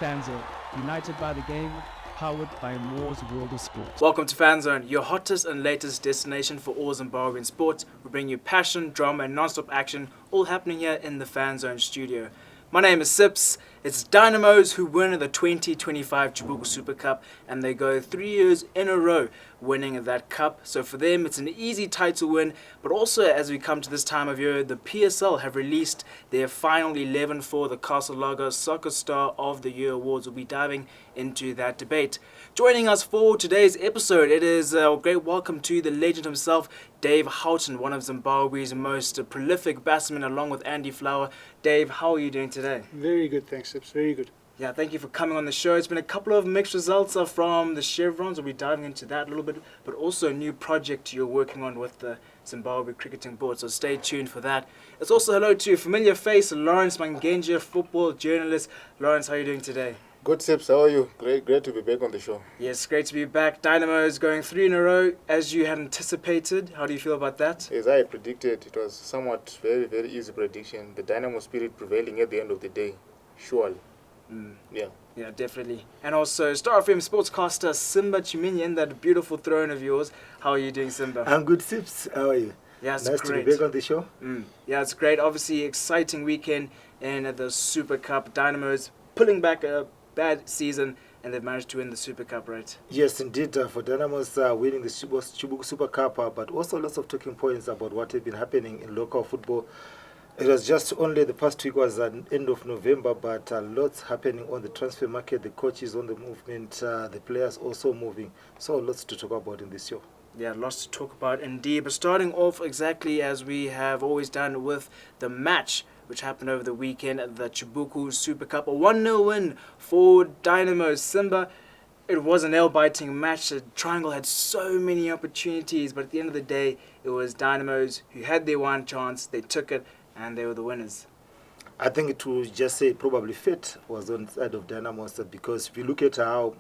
Fanzone, united by the game, powered by Moore's World of Sport. Welcome to Fanzone, your hottest and latest destination for all Zimbabwean sports. We bring you passion, drama, and non-stop action, all happening here in the Fanzone studio. My name is Sips. It's Dynamos who win the 2025 Chibuku Super Cup, and they go 3 years in a row winning that cup. So for them, it's an easy title win. But also, as we come to this time of year, the PSL have released their final 11 for the Castle Lager Soccer Star of the Year awards. We'll be diving into that debate. Joining us for today's episode, it is a great welcome to the legend himself, Dave Houghton, one of Zimbabwe's most prolific batsmen, along with Andy Flower. Dave, how are you doing today? Very good, thanks, Sips. Very good. Yeah, thank you for coming on the show. It's been a couple of mixed results from the chevrons. We'll be diving into that a little bit, but also a new project you're working on with the Zimbabwe Cricketing Board, so stay tuned for that. It's also hello to a familiar face, Lawrence Mangenje, football journalist. Lawrence, how are you doing today? Good, Sips. How are you? Great to be back on the show. Yes, great to be back. Dynamos going 3 in a row, as you had anticipated. How do you feel about that? As I predicted, it was somewhat very easy prediction. The Dynamo spirit prevailing at the end of the day, surely. Yeah, definitely. And also, StarFM sportscaster Simba Chiminya in that beautiful throne of yours. How are you doing, Simba? I'm good, Sips. How are you? Yeah, it's nice great. to be back on the show. Yeah, it's great. Obviously, exciting weekend in the Super Cup. Dynamos pulling back a bad season, and they've managed to win the Super Cup, right? Yes, indeed. For Dynamos winning the Chibuku Super Cup, but also lots of talking points about what has been happening in local football. It was just only the past week was at end of November, but lots happening on the transfer market. The coaches on the movement, the players also moving. So lots to talk about in this show. Yeah, lots to talk about indeed. But starting off exactly as we have always done with the match, which happened over the weekend at the Chibuku Super Cup. A 1-0 win for Dynamo. Simba, it was a nail-biting match. The Triangle had so many opportunities, but at the end of the day, it was Dynamos who had their one chance. They took it, and they were the winners. I think it will just say probably fate was on the side of Dynamos, because if you look at how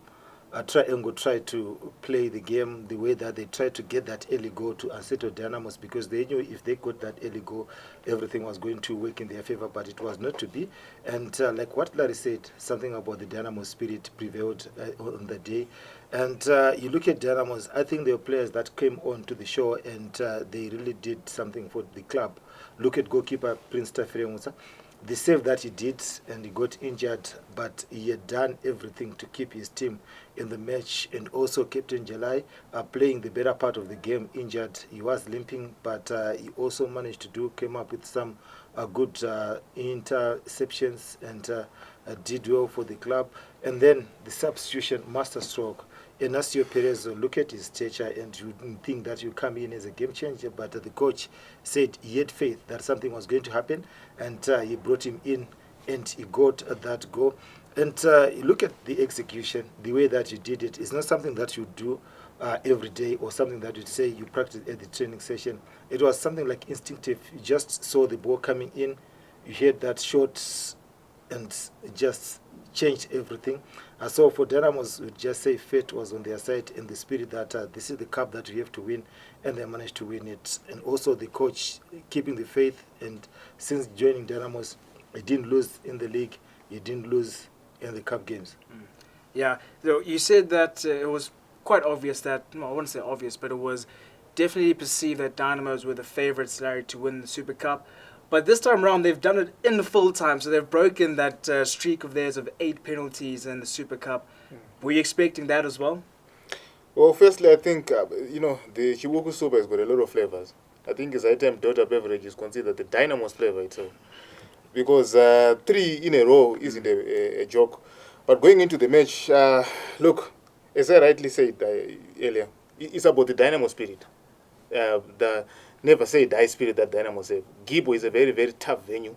Triangle tried to play the game, the way that they tried to get that early goal to unsettle Dynamos, because they knew if they got that early goal, everything was going to work in their favor, but it was not to be. And like what Larry said, something about the Dynamo spirit prevailed on the day. And you look at Dynamos, I think there were players that came on to the show, and they really did something for the club. Look at goalkeeper Prince Tafiremusa. The save that he did, and he got injured, but he had done everything to keep his team in the match. And also Captain Jalai playing the better part of the game, injured. He was limping, but he also managed to came up with some good interceptions and did well for the club. And then the substitution, masterstroke. Ignacio Perez, look at his stature, and you didn't think that you come in as a game changer, but the coach said he had faith that something was going to happen, and he brought him in, and he got that goal. And you look at the execution, the way that you did it. It's not something that you do every day, or something that you say you practice at the training session. It was something like instinctive. You just saw the ball coming in, you heard that shot, and it just changed everything. So for Dynamos, we just say fate was on their side, in the spirit that this is the cup that we have to win, and they managed to win it. And also the coach keeping the faith, and since joining Dynamos, he didn't lose in the league, he didn't lose in the cup games. Yeah, so you said that it was quite obvious that, I wouldn't say obvious, but it was definitely perceived that Dynamos were the favourites, Larry, to win the Super Cup. But this time around, they've done it in the full time, so they've broken that streak of theirs of 8 penalties in the Super Cup. Were you expecting that as well? Well, firstly, I think, the Chibuku Super has got a lot of flavors. I think as item daughter beverage is considered the Dynamos flavor itself. Because 3 in a row isn't a joke. But going into the match, look, as I rightly said earlier, it's about the Dynamo spirit. The never say die spirit that Dynamo have. Gibo is a very tough venue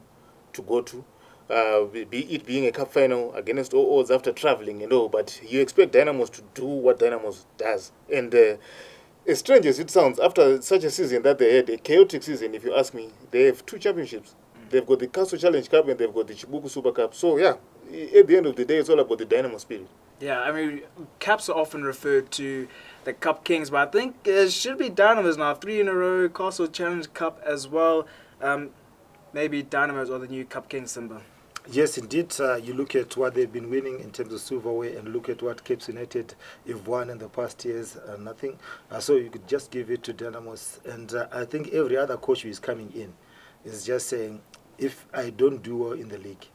to go to. It being a cup final against all odds after traveling and all, but you expect Dynamos to do what Dynamos does. And as strange as it sounds, after such a season that they had, a chaotic season, if you ask me, they have 2 championships. They've got the Castle Challenge Cup and they've got the Chibuku Super Cup. So yeah, at the end of the day, it's all about the Dynamo spirit. Yeah, I mean, caps are often referred to the Cup Kings, but I think it should be Dynamos now. 3 in a row, Castle Challenge Cup as well. Maybe Dynamos are the new Cup Kings, Simba. Yes, indeed. You look at what they've been winning in terms of silverware and look at what Cape United have won in the past years, nothing. So you could just give it to Dynamos. And I think every other coach who is coming in is just saying, if I don't do well in the league,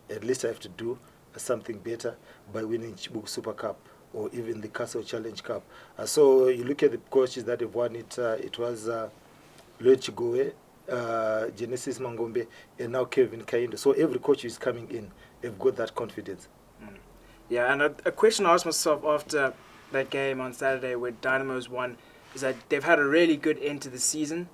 at least I have to do something better by winning Chibuku Super Cup or even the Castle Challenge Cup. So you look at the coaches that have won it. It was Lloyd Chigoe, Genesis Mangombe, and now Kevin Kaindo. So every coach who is coming in, they've got that confidence. Yeah, and a question I asked myself after that game on Saturday where Dynamos won is that they've had a really good end to the season.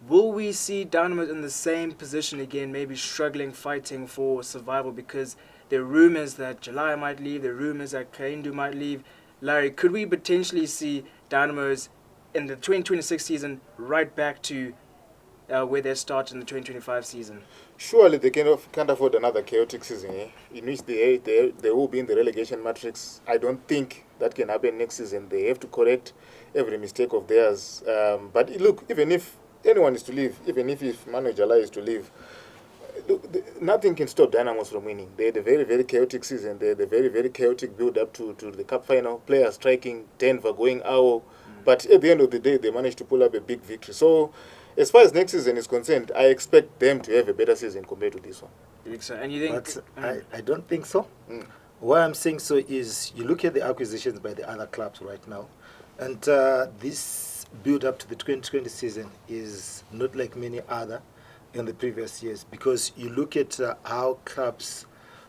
Will we see Dynamos in the same position again, maybe struggling, fighting for survival? Because there are rumours that July might leave, there are rumours that Kaindo might leave. Larry, could we potentially see Dynamos in the 2026 season right back to where they started in the 2025 season? Surely they can't afford another chaotic season in which they will be in the relegation matrix. I don't think that can happen next season. They have to correct every mistake of theirs. But look, even if anyone is to leave, even if Manu Jalai is to leave, look, nothing can stop Dynamos from winning. They had a very, very chaotic season. They had a very, very chaotic build-up to the cup final. Players striking, Denver going out. But at the end of the day, they managed to pull up a big victory. So as far as next season is concerned, I expect them to have a better season compared to this one. You think so? And you think? But I don't think so. Why I'm saying so is you look at the acquisitions by the other clubs right now, and this build up to the 2020 season is not like many other in the previous years, because you look at how clubs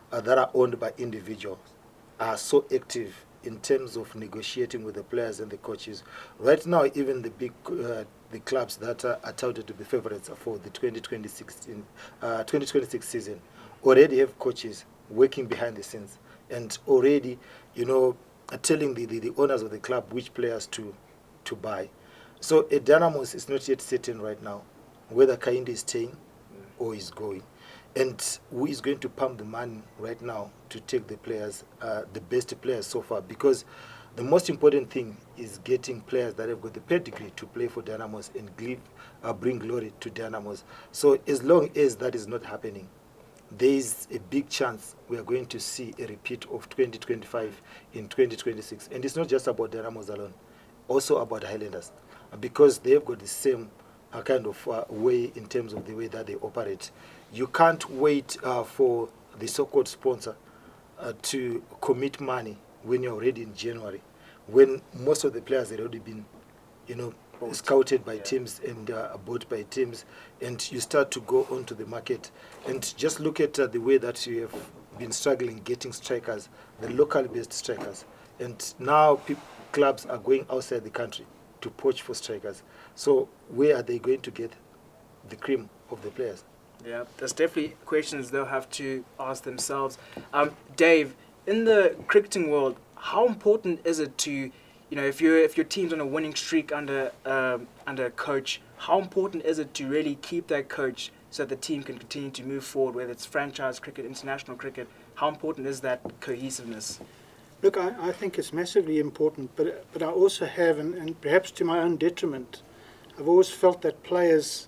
that are owned by individuals are so active in terms of negotiating with the players and the coaches. Right now, even the big the clubs that are touted to be favorites for the 2026 season already have coaches working behind the scenes and already, telling the owners of the club which players to buy. So at Dynamos is not yet certain right now whether Kaindo is staying or is going. And who is going to pump the money right now to take the players, the best players so far? Because the most important thing is getting players that have got the pedigree to play for Dynamos and bring glory to Dynamos. So as long as that is not happening, there is a big chance we are going to see a repeat of 2025 in 2026. And it's not just about Dynamos alone, also about Highlanders, because they've got the same kind of way in terms of the way that they operate. You can't wait for the so-called sponsor to commit money when you're already in January, when most of the players had already been, scouted by teams and bought by teams, and you start to go onto the market. And just look at the way that you have been struggling getting strikers, the local-based strikers. And now clubs are going outside the country to poach for strikers. So where are they going to get the cream of the players? Yeah, there's definitely questions they'll have to ask themselves. Dave, in the cricketing world, how important is it to, if your team's on a winning streak under a coach, how important is it to really keep that coach so that the team can continue to move forward, whether it's franchise cricket, international cricket? How important is that cohesiveness? Look, I think it's massively important, but I also have, and perhaps to my own detriment, I've always felt that players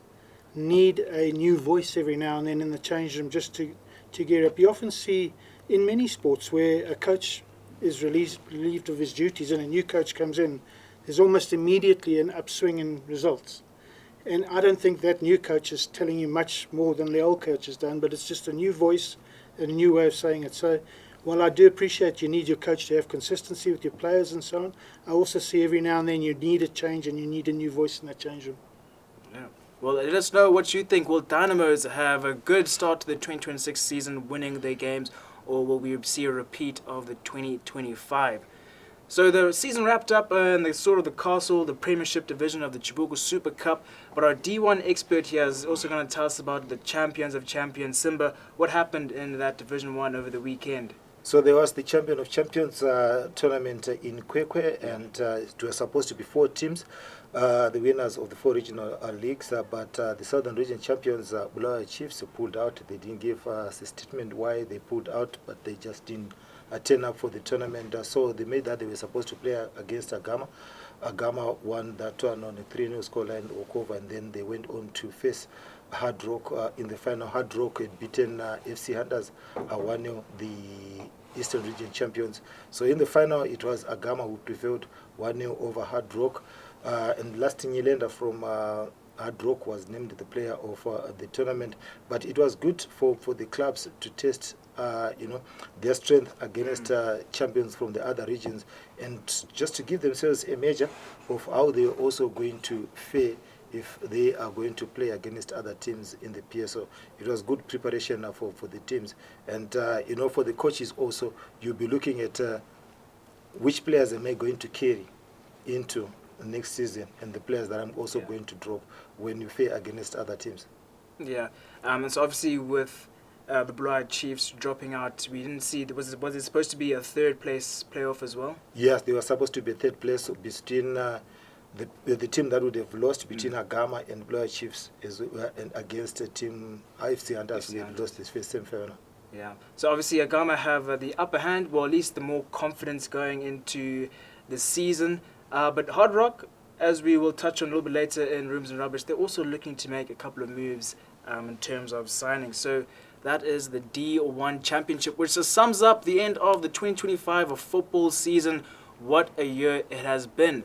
need a new voice every now and then in the change room just to gear up. You often see in many sports where a coach is relieved of his duties and a new coach comes in, there's almost immediately an upswing in results. And I don't think that new coach is telling you much more than the old coach has done, but it's just a new voice and a new way of saying it. So while I do appreciate you need your coach to have consistency with your players and so on, I also see every now and then you need a change and you need a new voice in that change room. Yeah. Well, let us know what you think. Will Dynamos have a good start to the 2026 season, winning their games, or will we see a repeat of the 2025? So the season wrapped up in the castle, the Premiership division of the Chibuku Super Cup. But our D1 expert here is also going to tell us about the champions of champions, Simba. What happened in that Division 1 over the weekend? So there was the Champion of Champions tournament in Kwekwe, and it was supposed to be 4 teams, the winners of the 4 regional leagues, but the Southern Region champions, Bulawayo Chiefs, pulled out. They didn't give us a statement why they pulled out, but they just didn't turn up for the tournament. So they made that they were supposed to play against Agama. Agama won that one on a 3-0 scoreline walkover, and then they went on to face Hard Rock in the final. Hard Rock had beaten FC Highlanders 1-0, the Eastern Region champions. So in the final, it was Agama who prevailed 1-0 over Hard Rock. And Lasting Nyilenda from Hard Rock was named the player of the tournament. But it was good for the clubs to test their strength against champions from the other regions, and just to give themselves a measure of how they're also going to fare if they are going to play against other teams in the PSL. It was good preparation for the teams. And, for the coaches also, you'll be looking at which players am I going to carry into next season and the players that I'm also going to drop when you fare against other teams. Yeah, and so obviously with the Blue-Eyed Chiefs dropping out, we didn't see, was it supposed to be a third place playoff as well? Yes, they were supposed to be a third place between the team that would have lost between Agama and Blue-Eyed Chiefs and against a team IFC Hunters who had lost this first semi-final. Yeah, so obviously Agama have the upper hand, well at least the more confidence going into the season. But Hard Rock, as we will touch on a little bit later in Rooms and Rubbish, they're also looking to make a couple of moves in terms of signing. So that is the D1 Championship, which just sums up the end of the 2025 football season. What a year it has been.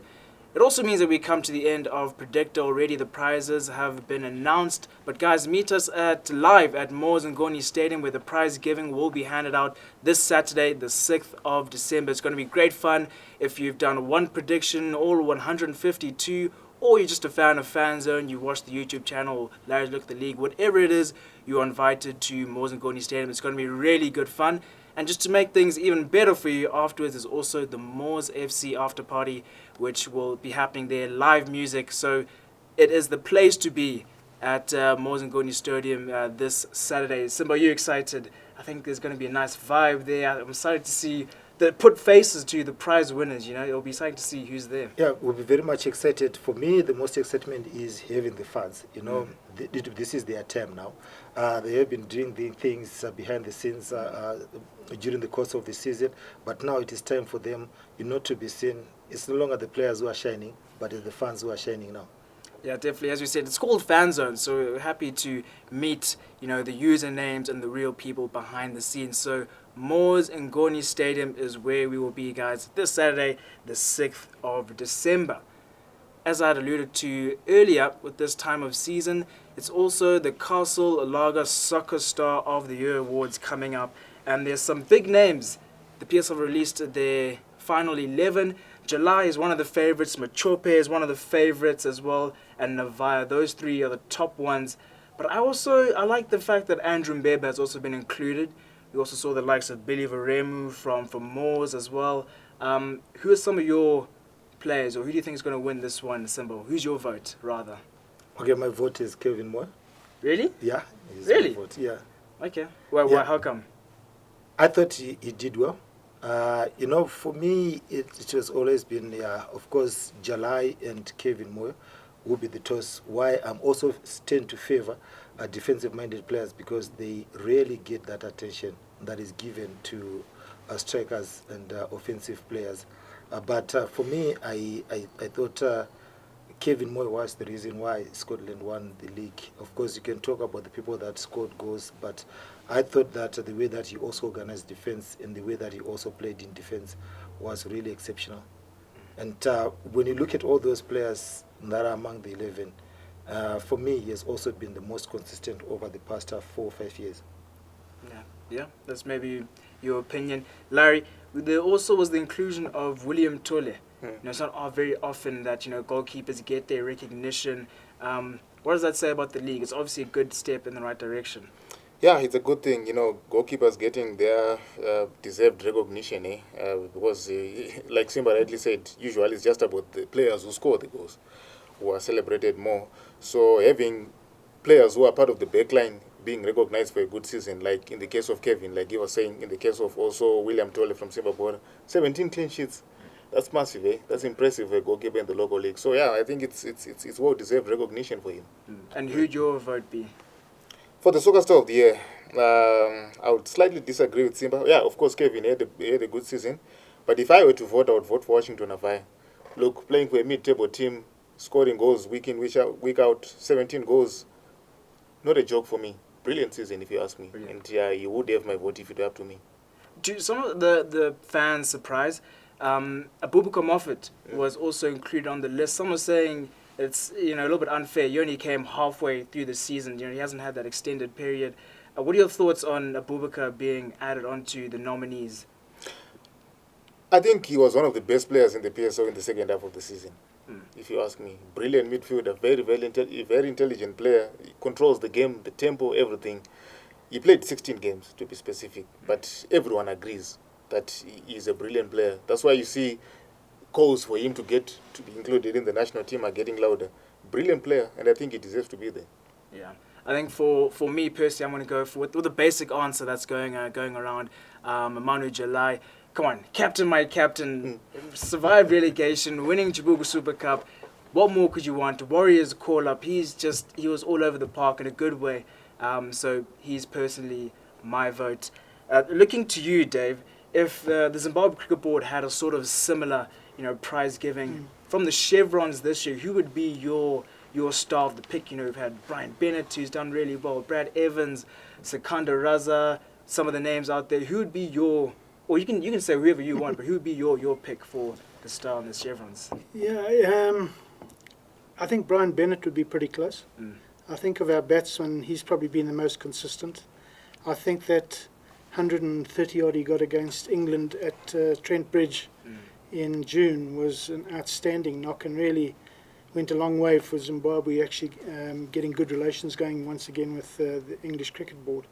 It also means that we come to the end of Predictor already. The prizes have been announced. But guys, meet us live at Mangenje Stadium, where the prize giving will be handed out this Saturday, the 6th of December. It's going to be great fun. If you've done one prediction, all 152, or you're just a fan of Fanzone, you watch the YouTube channel, Larry's Look at the League, whatever it is, you are invited to Mangenje Stadium. It's going to be really good fun. And just to make things even better for you afterwards, there's also the Moors FC after party, which will be happening there, live music. So it is the place to be at Mangenje Stadium this Saturday. Simba, are you excited? I think there's going to be a nice vibe there. I'm excited to see put faces to the prize winners. It'll be exciting to see who's there. Yeah, we'll be very much excited. For me, the most excitement is having the fans. This is their time now. They have been doing the things behind the scenes during the course of the season, but now it is time for them, to be seen. It's no longer the players who are shining, but it's the fans who are shining now. Yeah, definitely. As we said, it's called Fanzone, so we're happy to meet, the usernames and the real people behind the scenes. So Mangenje Stadium is where we will be, guys, this Saturday, the 6th of December. As I had alluded to earlier, with this time of season, it's also the Castle Lager Soccer Star of the Year Awards coming up, and there's some big names. The PSL released their final 11. July is one of the favorites, Machope is one of the favorites as well, and Navaya. Those three are the top ones. But I like the fact that Andrew DeMbare has also been included. We also saw the likes of Billy Veremu from Moors as well. Who are some of your players, or who do you think is going to win this one, Simba? Who's your vote, rather? Okay, my vote is Kevin Moore. Really? Yeah. Really? My vote, yeah. Okay. Why, how come? I thought he did well. For me, it has always been, of course, Jalai and Kevin Moore will be the toss. Why I'm also tend to favor defensive-minded players, because they rarely get that attention that is given to strikers and offensive players. But for me, I thought Kevin Moore was the reason why Scotland won the league. Of course, you can talk about the people that scored goals, but I thought that the way that he also organized defense and the way that he also played in defense was really exceptional. And when you look at all those players that are among the 11, for me, he has also been the most consistent over the past 4 or 5 years. Yeah, that's maybe your opinion. Larry, there also was the inclusion of William Tole. It's not very often that goalkeepers get their recognition. What does that say about the league? It's obviously a good step in the right direction. Yeah, it's a good thing, goalkeepers getting their deserved recognition, because, like Simba rightly said, usually it's just about the players who score the goals, who are celebrated more. So having players who are part of the backline being recognized for a good season, like in the case of Kevin, like he was saying, in the case of also William Tole from Zimbabwe, 17 clean sheets. That's massive, eh? That's impressive, a goalkeeper in the local league. So yeah, I think it's well-deserved recognition for him. And who'd your vote be? For the Soccer Star of the Year, I would slightly disagree with Simba. Yeah, of course, Kevin had a good season. But if I were to vote, I would vote for Washington Avaya. Look, playing for a mid-table team, scoring goals week in, week out, 17 goals. Not a joke for me. Brilliant season, if you ask me. Brilliant. And yeah, you would have my vote if it were up to me. To some of the fans' surprise, Abubakar Moffat was also included on the list. Some are saying it's a little bit unfair. He only came halfway through the season. He hasn't had that extended period. What are your thoughts on Abubakar being added onto the nominees? I think he was one of the best players in the PSL in the second half of the season, if you ask me. Brilliant midfielder, very intelligent player. He controls the game, the tempo, everything. He played 16 games, to be specific, but everyone agrees that he is a brilliant player. That's why you see calls for him to be included in the national team are getting louder. Brilliant player, and I think he deserves to be there. Yeah, I think for me personally, I'm going to go for with the basic answer that's going around. Manu Jalai, come on, my captain, survived relegation, winning Chibuku Super Cup. What more could you want? Warriors call up. He was all over the park in a good way. So he's personally my vote. Looking to you, Dave, if the Zimbabwe Cricket Board had a sort of similar, prize giving from the chevrons this year, who would be your star of the pick? We've had Brian Bennett, who's done really well, Brad Evans, Sekunda Raza, some of the names out there. Who would be your, or you can say whoever you want, but who would be your pick for the star on the chevrons? Yeah, I think Brian Bennett would be pretty close. I think of our batsmen, he's probably been the most consistent. I think that 130 odd he got against England at Trent Bridge in June was an outstanding knock and really went a long way for Zimbabwe actually getting good relations going once again with the English Cricket Board.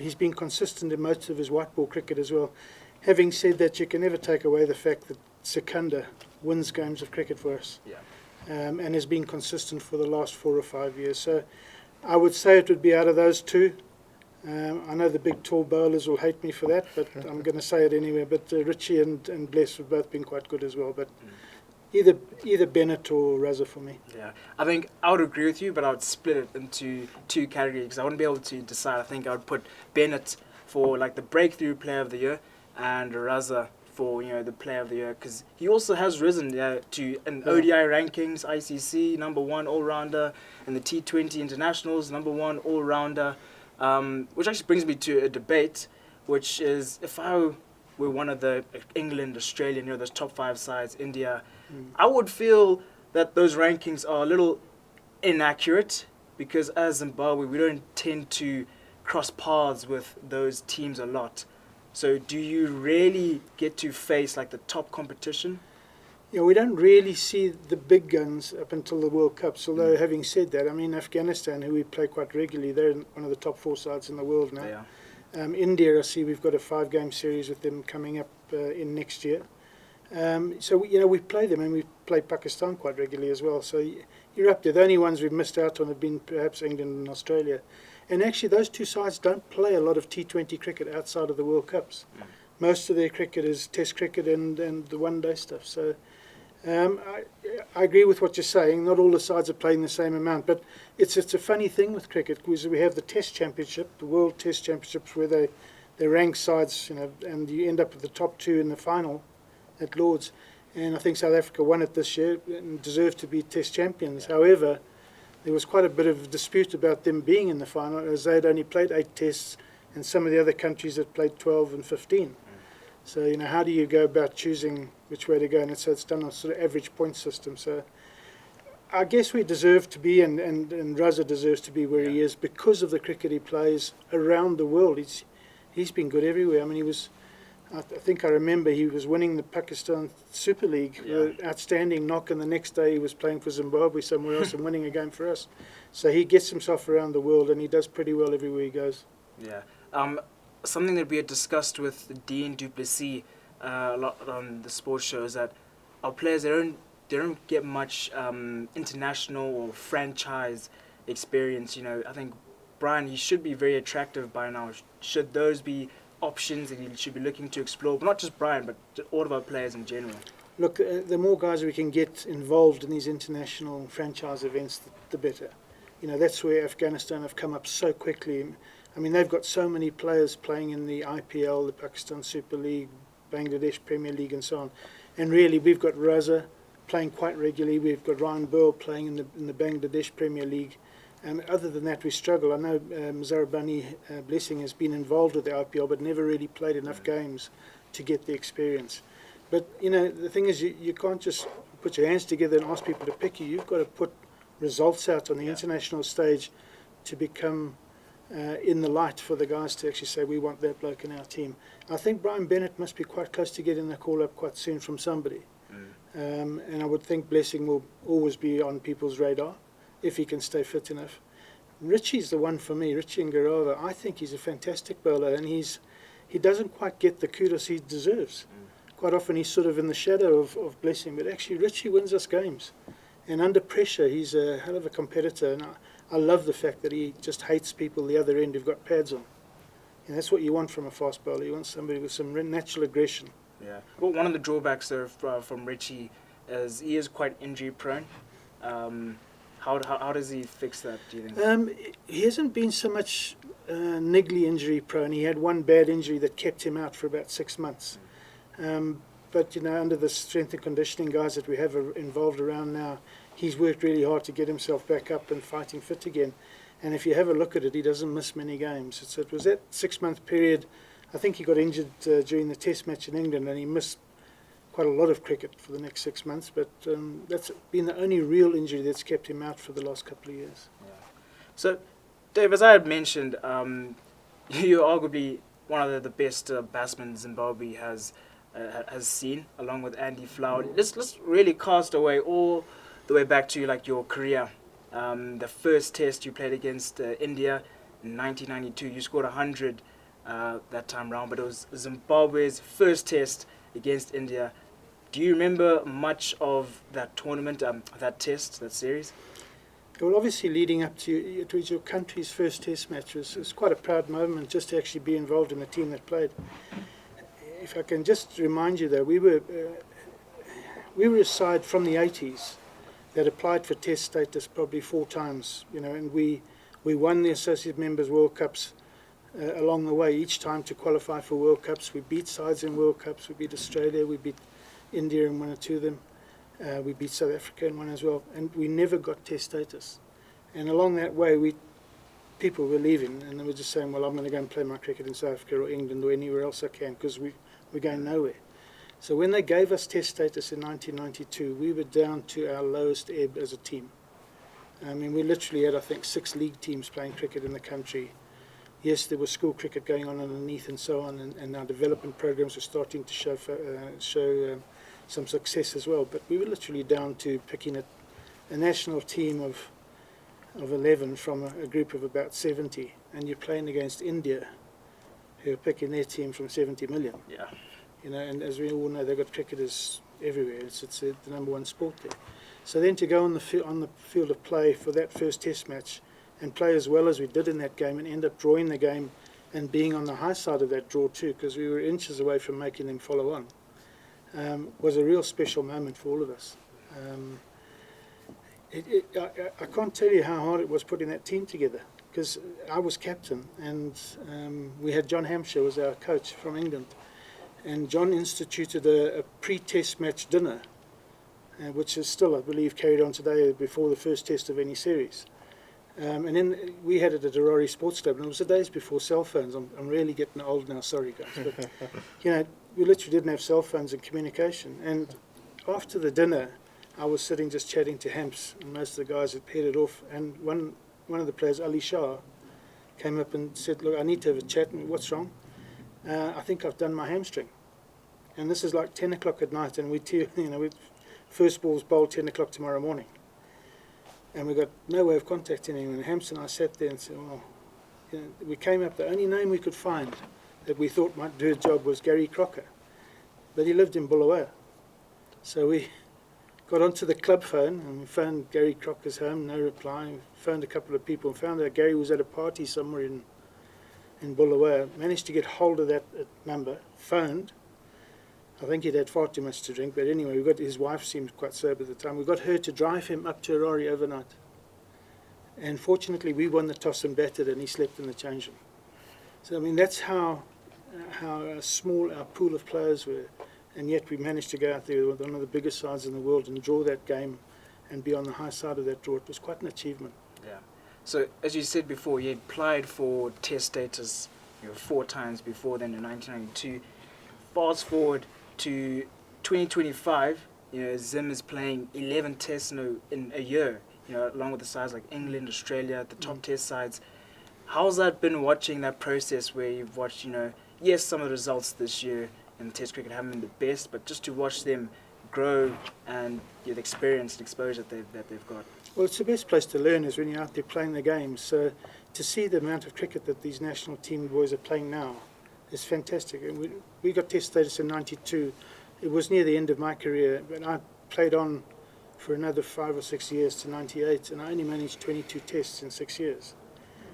He's been consistent in most of his white ball cricket as well. Having said that, you can never take away the fact that Sekunda wins games of cricket for us. Yeah. And has been consistent for the last 4 or 5 years. So I would say it would be out of those two. I know the big tall bowlers will hate me for that, but I'm going to say it anyway. But Richie and Bless have both been quite good as well. But either Bennett or Raza for me. Yeah, I think I would agree with you, but I would split it into two categories because I wouldn't be able to decide. I think I would put Bennett for like the breakthrough player of the year and Raza for the player of the year because he also has risen to an ODI rankings, ICC #1 all-rounder, and the T20 internationals #1 all-rounder, which actually brings me to a debate, which is if I were one of the England, Australian, those top 5 sides, India, I would feel that those rankings are a little inaccurate because as Zimbabwe we don't tend to cross paths with those teams a lot. So do you really get to face like the top competition? We don't really see the big guns up until the World Cups. Although having said that, I mean Afghanistan, who we play quite regularly, they're one of the top 4 sides in the world now. India, I see we've got a 5-game series with them coming up in next year. So we play them and we play Pakistan quite regularly as well. So you're up there. The only ones we've missed out on have been perhaps England and Australia. And actually, those two sides don't play a lot of T20 cricket outside of the World Cups. Most of their cricket is Test cricket and the one-day stuff. So I agree with what you're saying. Not all the sides are playing the same amount. But it's a funny thing with cricket because we have the Test Championship, the World Test Championships, where they rank sides, and you end up with the top 2 in the final at Lord's. And I think South Africa won it this year and deserved to be Test champions. However, there was quite a bit of dispute about them being in the final as they had only played 8 tests and some of the other countries had played 12 and 15. So, how do you go about choosing which way to go? And so it's done on a sort of average point system. So I guess we deserve to be, and Raza deserves to be where he is because of the cricket he plays around the world. He's been good everywhere. I mean, I think I remember he was winning the Pakistan Super League with outstanding knock, and the next day he was playing for Zimbabwe somewhere else and winning a game for us. So he gets himself around the world, and he does pretty well everywhere he goes. Yeah. Something that we had discussed with Dean Duplessis a lot on the sports show is that our players, they don't get much international or franchise experience. I think Brian, he should be very attractive by now. Should those be options that he should be looking to explore, but not just Brian, but all of our players in general? Look, the more guys we can get involved in these international franchise events, the better. That's where Afghanistan have come up so quickly. I mean, they've got so many players playing in the IPL, the Pakistan Super League, Bangladesh Premier League, and so on. And really, we've got Raza playing quite regularly. We've got Ryan Burl playing in the Bangladesh Premier League. Other than that, we struggle. I know Zarabani Blessing has been involved with the IPL, but never really played enough games to get the experience. But, you know, the thing is, you can't just put your hands together and ask people to pick you. You've got to put results out on the international stage to become in the light for the guys to actually say, we want that bloke in our team. I think Brian Bennett must be quite close to getting a call-up quite soon from somebody. And I would think Blessing will always be on people's radar if he can stay fit enough. Richie's the one for me, Richie Ngarava. I think he's a fantastic bowler, and he doesn't quite get the kudos he deserves. Quite often he's sort of in the shadow of Blessing, but actually Richie wins us games. And under pressure, he's a hell of a competitor. And I love the fact that he just hates people the other end who've got pads on. And that's what you want from a fast bowler. You want somebody with some natural aggression. Yeah. Well, one of the drawbacks there from Richie is he is quite injury prone. How does he fix that, do you think? He hasn't been so much niggly injury prone. He had one bad injury that kept him out for about 6 months. But, you know, under the strength and conditioning guys that we have involved around now, he's worked really hard to get himself back up and fighting fit again. And if you have a look at it, he doesn't miss many games. So it was that 6 month period. I think he got injured during the test match in England, and he missed quite a lot of cricket for the next 6 months. But that's been the only real injury that's kept him out for the last couple of years. Yeah. So, Dave, as I had mentioned, you're arguably one of the best batsmen Zimbabwe has seen, along with Andy Flower. Let's really cast away all the way back to like your career. The first test you played against India in 1992, you scored 100 that time round, but it was Zimbabwe's first test against India. Do you remember much of that tournament, that test, that series? Well, obviously leading up to it was your country's first test match. It was quite a proud moment just to actually be involved in the team that played. If I can just remind you, though, we were a side from the 80s that applied for test status probably 4 times, you know, and we won the Associate Members World Cups along the way, each time to qualify for World Cups. We beat sides in World Cups. We beat Australia, we beat India in 1 or 2 of them. We beat South Africa in 1 as well, and we never got test status. And along that way, people were leaving, and they were just saying, well, I'm going to go and play my cricket in South Africa or England or anywhere else I can, because we're going nowhere. So when they gave us test status in 1992, we were down to our lowest ebb as a team. I mean, we literally had, I think, 6 league teams playing cricket in the country. Yes, there was school cricket going on underneath and so on, and our development programs were starting to show some success as well. But we were literally down to picking a national team of 11 from a group of about 70, and you're playing against India, who are picking their team from 70 million. Yeah. You know, and as we all know, they've got cricketers everywhere. It's the number 1 sport there. So then to go on the field of play for that first test match and play as well as we did in that game and end up drawing the game and being on the high side of that draw too, because we were inches away from making them follow on, was a real special moment for all of us. I can't tell you how hard it was putting that team together, because I was captain, and we had John Hampshire was our coach from England, and John instituted a pre-test match dinner, which is still, I believe, carried on today before the first test of any series. And then we had it at Harare Sports Club, and it was the days before cell phones. I'm really getting old now, sorry guys, but you know, we literally didn't have cell phones and communication. And after the dinner, I was sitting just chatting to Hamps, and most of the guys had headed off, and one of the players, Ali Shah, came up and said, look, I need to have a chat. And what's wrong? I think I've done my hamstring. And this is like 10 o'clock at night, and we first ball's bowled 10 o'clock tomorrow morning. And we got no way of contacting anyone. Hamps and I sat there and said, well, you know, we came up, the only name we could find that we thought might do a job was Gary Crocker. But he lived in Bulawayo. So we got onto the club phone and we phoned Gary Crocker's home, no reply. We phoned a couple of people and found out Gary was at a party somewhere in Bulawayo. Managed to get hold of that number, phoned. I think he'd had far too much to drink, but anyway, his wife seemed quite sober at the time. We got her to drive him up to Harare overnight. And fortunately, we won the toss and batted, and he slept in the change room. So, I mean, that's how small our pool of players were. And yet we managed to go out there with one of the biggest sides in the world and draw that game and be on the high side of that draw. It was quite an achievement. Yeah. So, as you said before, you applied for test status 4 times before then in 1992. Fast forward to 2025, Zim is playing 11 tests in a year, along with the sides like England, Australia, the top test sides. How's that been watching that process where you've watched, yes, some of the results this year in test cricket haven't been the best, but just to watch them grow and the experience and exposure that they've got? Well, it's the best place to learn is when you're out there playing the games. So to see the amount of cricket that these national team boys are playing now is fantastic. And we got test status in 92. It was near the end of my career, but I played on for another 5 or 6 years to 98, and I only managed 22 tests in 6 years.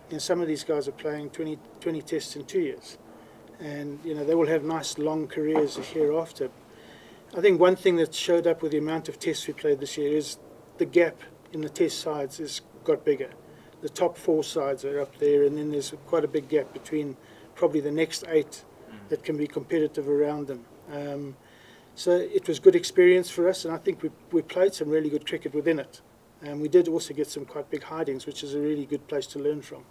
And some of these guys are playing 20 tests in 2 years. And, they will have nice long careers hereafter. I think one thing that showed up with the amount of tests we played this year is the gap in the test sides has got bigger. The top 4 sides are up there, and then there's quite a big gap between probably the next 8 that can be competitive around them. So it was good experience for us, and I think we played some really good cricket within it. And we did also get some quite big hidings, which is a really good place to learn from.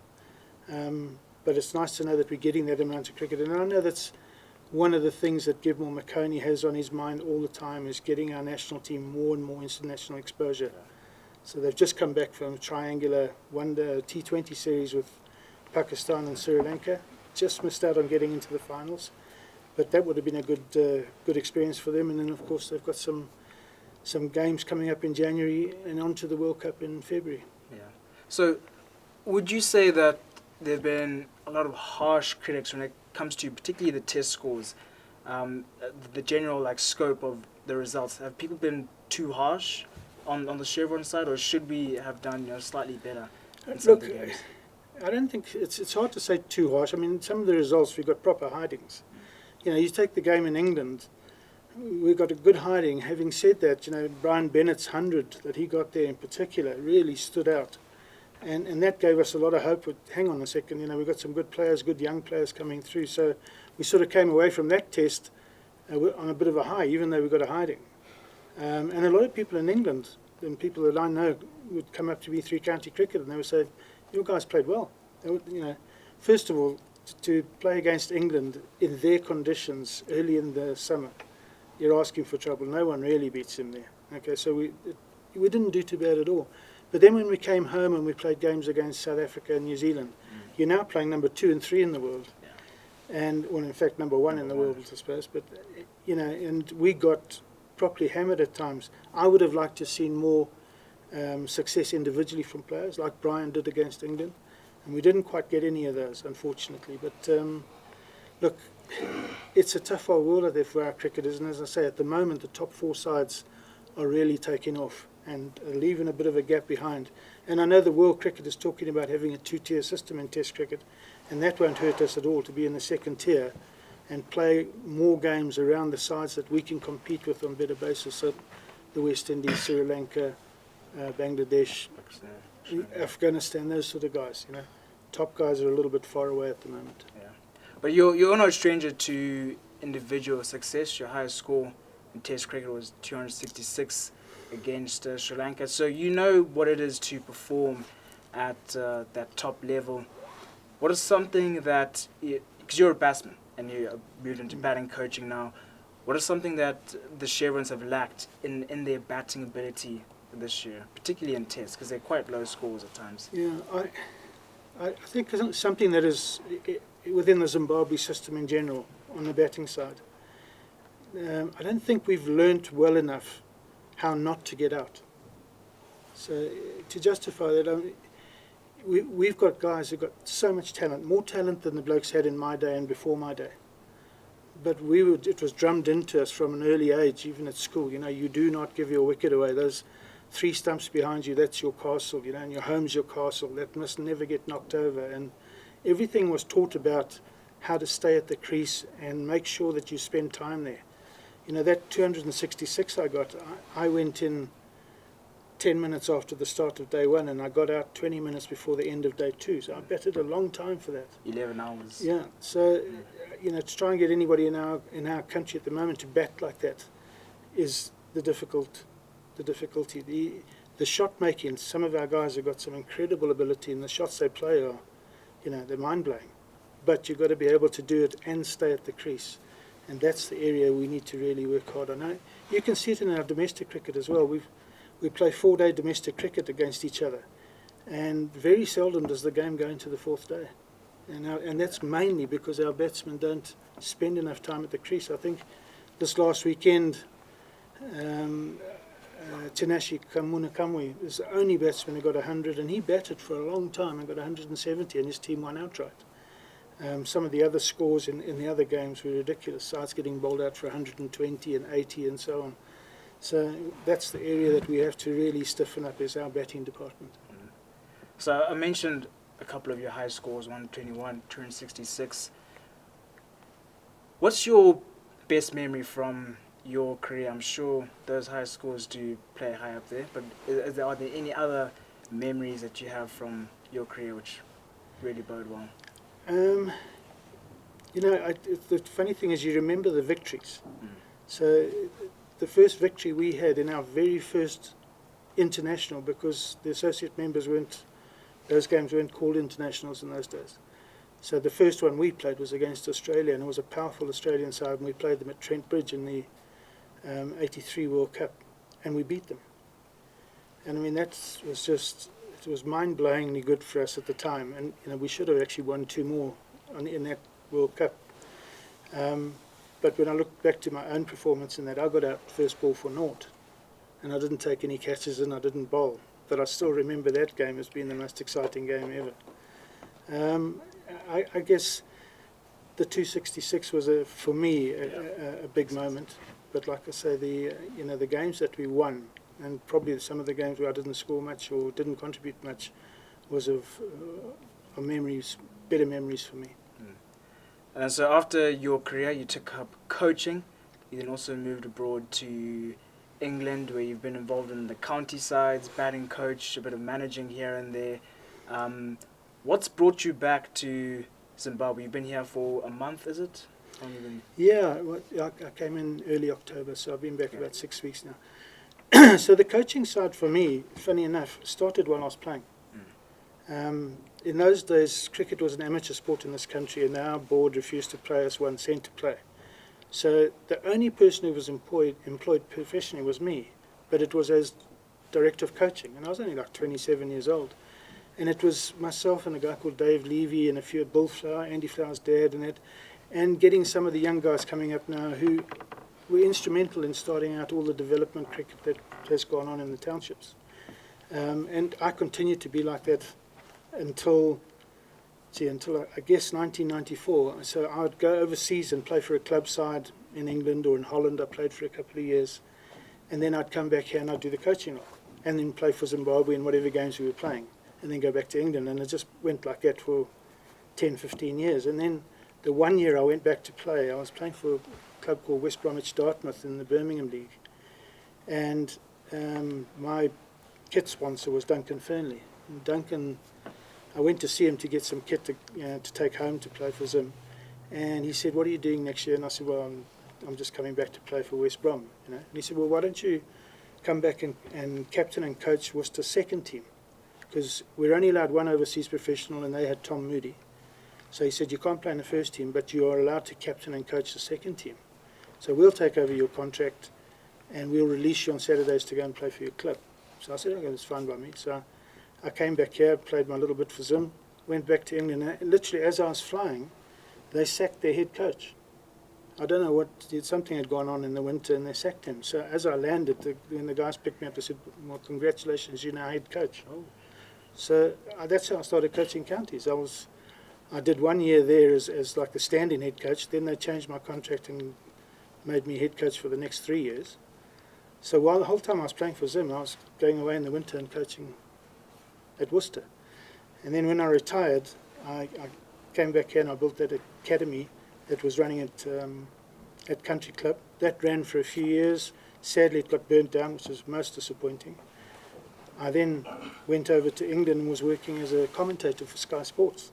But it's nice to know that we're getting that amount of cricket. And I know that's one of the things that Gilmore McConey has on his mind all the time is getting our national team more and more international exposure. So they've just come back from a triangular one-day T20 series with Pakistan and Sri Lanka. Just missed out on getting into the finals. But that would have been a good experience for them. And then, of course, they've got some games coming up in January and on to the World Cup in February. Yeah. So would you say that there have been a lot of harsh critics when it comes to particularly the test scores, the general scope of the results? Have people been too harsh on the Chevron side, or should we have done slightly better in some of the games? I don't think it's hard to say too harsh. I mean, some of the results we got proper hidings. You take the game in England, we got a good hiding. Having said that, Brian Bennett's 100 that he got there in particular really stood out. And that gave us a lot of hope. Hang on a second, we've got some good players, good young players coming through. So we sort of came away from that test on a bit of a high, even though we got a hiding. And a lot of people in England, and people that I know, would come up to me through county cricket and they would say, "Your guys played well." They would, first of all, to play against England in their conditions early in the summer, you're asking for trouble. No one really beats them there. Okay, so we didn't do too bad at all. But then when we came home and we played games against South Africa and New Zealand, you're now playing number 2 and 3 in the world. And, well, in fact, number 1 in the world, I suppose. But, and we got properly hammered at times. I would have liked to have seen more success individually from players, like Brian did against England. And we didn't quite get any of those, unfortunately. But, look, it's a tough old world out there for our cricketers. And as I say, at the moment, the top 4 sides are really taking off and leaving a bit of a gap behind. And I know the world cricket is talking about having a 2-tier system in test cricket, and that won't hurt us at all to be in the 2nd tier and play more games around the sides that we can compete with on better basis. So the West Indies, Sri Lanka, Bangladesh, Afghanistan, those sort of guys, Top guys are a little bit far away at the moment. Yeah. But you're no stranger to individual success. Your highest score in test cricket was 266 against Sri Lanka. So you know what it is to perform at that top level. What is something that, because you're a batsman and you're moved into batting coaching now, what is something that the Chevrons have lacked in their batting ability this year, particularly in tests, because they're quite low scores at times? Yeah, I think something that is within the Zimbabwe system in general on the batting side. I don't think we've learnt well enough how not to get out. So to justify that, we've got guys who've got so much talent, more talent than the blokes had in my day and before my day. But it was drummed into us from an early age, even at school. You do not give your wicket away. Those 3 stumps behind you, that's your castle, and your home's your castle. That must never get knocked over. And everything was taught about how to stay at the crease and make sure that you spend time there. That 266 I got, I went in 10 minutes after the start of day 1 and I got out 20 minutes before the end of day 2. So I batted a long time for that. 11 hours. Yeah. So, to try and get anybody in our country at the moment to bat like that is the difficulty. The the shot making, some of our guys have got some incredible ability, and the shots they play are, they're mind-blowing. But you've got to be able to do it and stay at the crease. And that's the area we need to really work hard on. Now, you can see it in our domestic cricket as well. We play 4-day domestic cricket against each other. And very seldom does the game go into the 4th day. And that's mainly because our batsmen don't spend enough time at the crease. I think this last weekend, Tinashi Kamunakamwe is the only batsman who got 100, and he batted for a long time and got 170, and his team won outright. Some of the other scores in the other games were ridiculous. Sides getting bowled out for 120 and 80 and so on. So that's the area that we have to really stiffen up, is our batting department. So I mentioned a couple of your high scores, 121, 266. What's your best memory from your career? I'm sure those high scores do play high up there, but are there any other memories that you have from your career which really bode well? The funny thing is, you remember the victories. So the first victory we had in our very first international, because the associate members those games weren't called internationals in those days. So the first one we played was against Australia, and it was a powerful Australian side, and we played them at Trent Bridge in the 83 World Cup, and we beat them. And I mean, it was mind-blowingly good for us at the time, and we should have actually won 2 more in that World Cup. But when I look back to my own performance in that, I got out first ball for naught, and I didn't take any catches and I didn't bowl. But I still remember that game as being the most exciting game ever. I guess the 266 was for me a big moment. But like I say, the games that we won, and probably some of the games where I didn't score much or didn't contribute much, was of memories, better memories for me. And so after your career, you took up coaching. You then also moved abroad to England, where you've been involved in the county sides, batting coach, a bit of managing here and there. What's brought you back to Zimbabwe? You've been here for a month, is it? Yeah, I came in early October, so I've been back about 6 weeks now. So the coaching side for me, funny enough, started while I was playing. In those days, cricket was an amateur sport in this country, and our board refused to play us 1 cent to play. So the only person who was employed professionally was me, but it was as director of coaching, and I was only like 27 years old. And it was myself and a guy called Dave Levy and a few, Bill Flower, Andy Flower's dad, and getting some of the young guys coming up now who were instrumental in starting out all the development cricket that has gone on in the townships. And I continued to be like that until I guess 1994. So I would go overseas and play for a club side in England or in Holland. I played for a couple of years, and then I'd come back here and I'd do the coaching role, and then play for Zimbabwe in whatever games we were playing, and then go back to England, and it just went like that for 10, 15 years. And then the 1 year I went back to play, I was playing for a club called West Bromwich Dartmouth in the Birmingham League, and my kit sponsor was Duncan Fernley. And Duncan, I went to see him to get some kit to take home to play for Zim, and he said, "What are you doing next year?" And I said, "Well, I'm just coming back to play for West Brom." And he said, "Well, why don't you come back and captain and coach Worcester's second team, because we're only allowed 1 overseas professional, and they had Tom Moody." So he said, "You can't play in the first team, but you are allowed to captain and coach the second team. So we'll take over your contract, and we'll release you on Saturdays to go and play for your club." So I said, "Okay, that's fine by me." So I came back here, played my little bit for Zim, went back to England, and literally as I was flying, they sacked their head coach. I don't know something had gone on in the winter, and they sacked him. So as I landed, when the guys picked me up, they said, "Well, congratulations, you're now head coach." Oh. So that's how I started coaching counties. I did 1 year there as like the stand-in head coach. Then they changed my contract and made me head coach for the next 3 years. So while the whole time I was playing for Zim, I was going away in the winter and coaching at Worcester. And then when I retired, I came back here and I built that academy that was running at Country Club. That ran for a few years. Sadly, it got burnt down, which was most disappointing. I then went over to England and was working as a commentator for Sky Sports.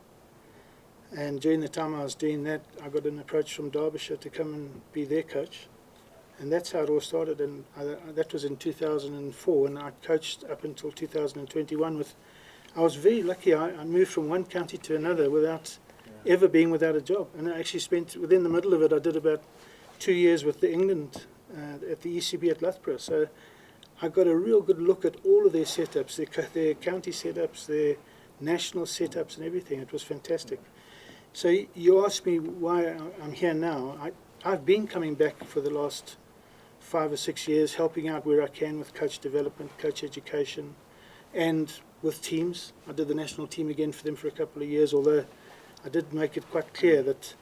And during the time I was doing that, I got an approach from Derbyshire to come and be their coach. And that's how it all started, and that was in 2004, and I coached up until 2021 I was very lucky. I moved from one county to another without ever being without a job, and I actually spent, within the middle of it, I did about 2 years with the England at the ECB at Loughborough, so I got a real good look at all of their setups, their county setups, their national setups and everything. It was fantastic. So you asked me why I'm here now. I've been coming back for the last 5 or 6 years, helping out where I can with coach development, coach education, and with teams. I did the national team again for them for a couple of years, although I did make it quite clear that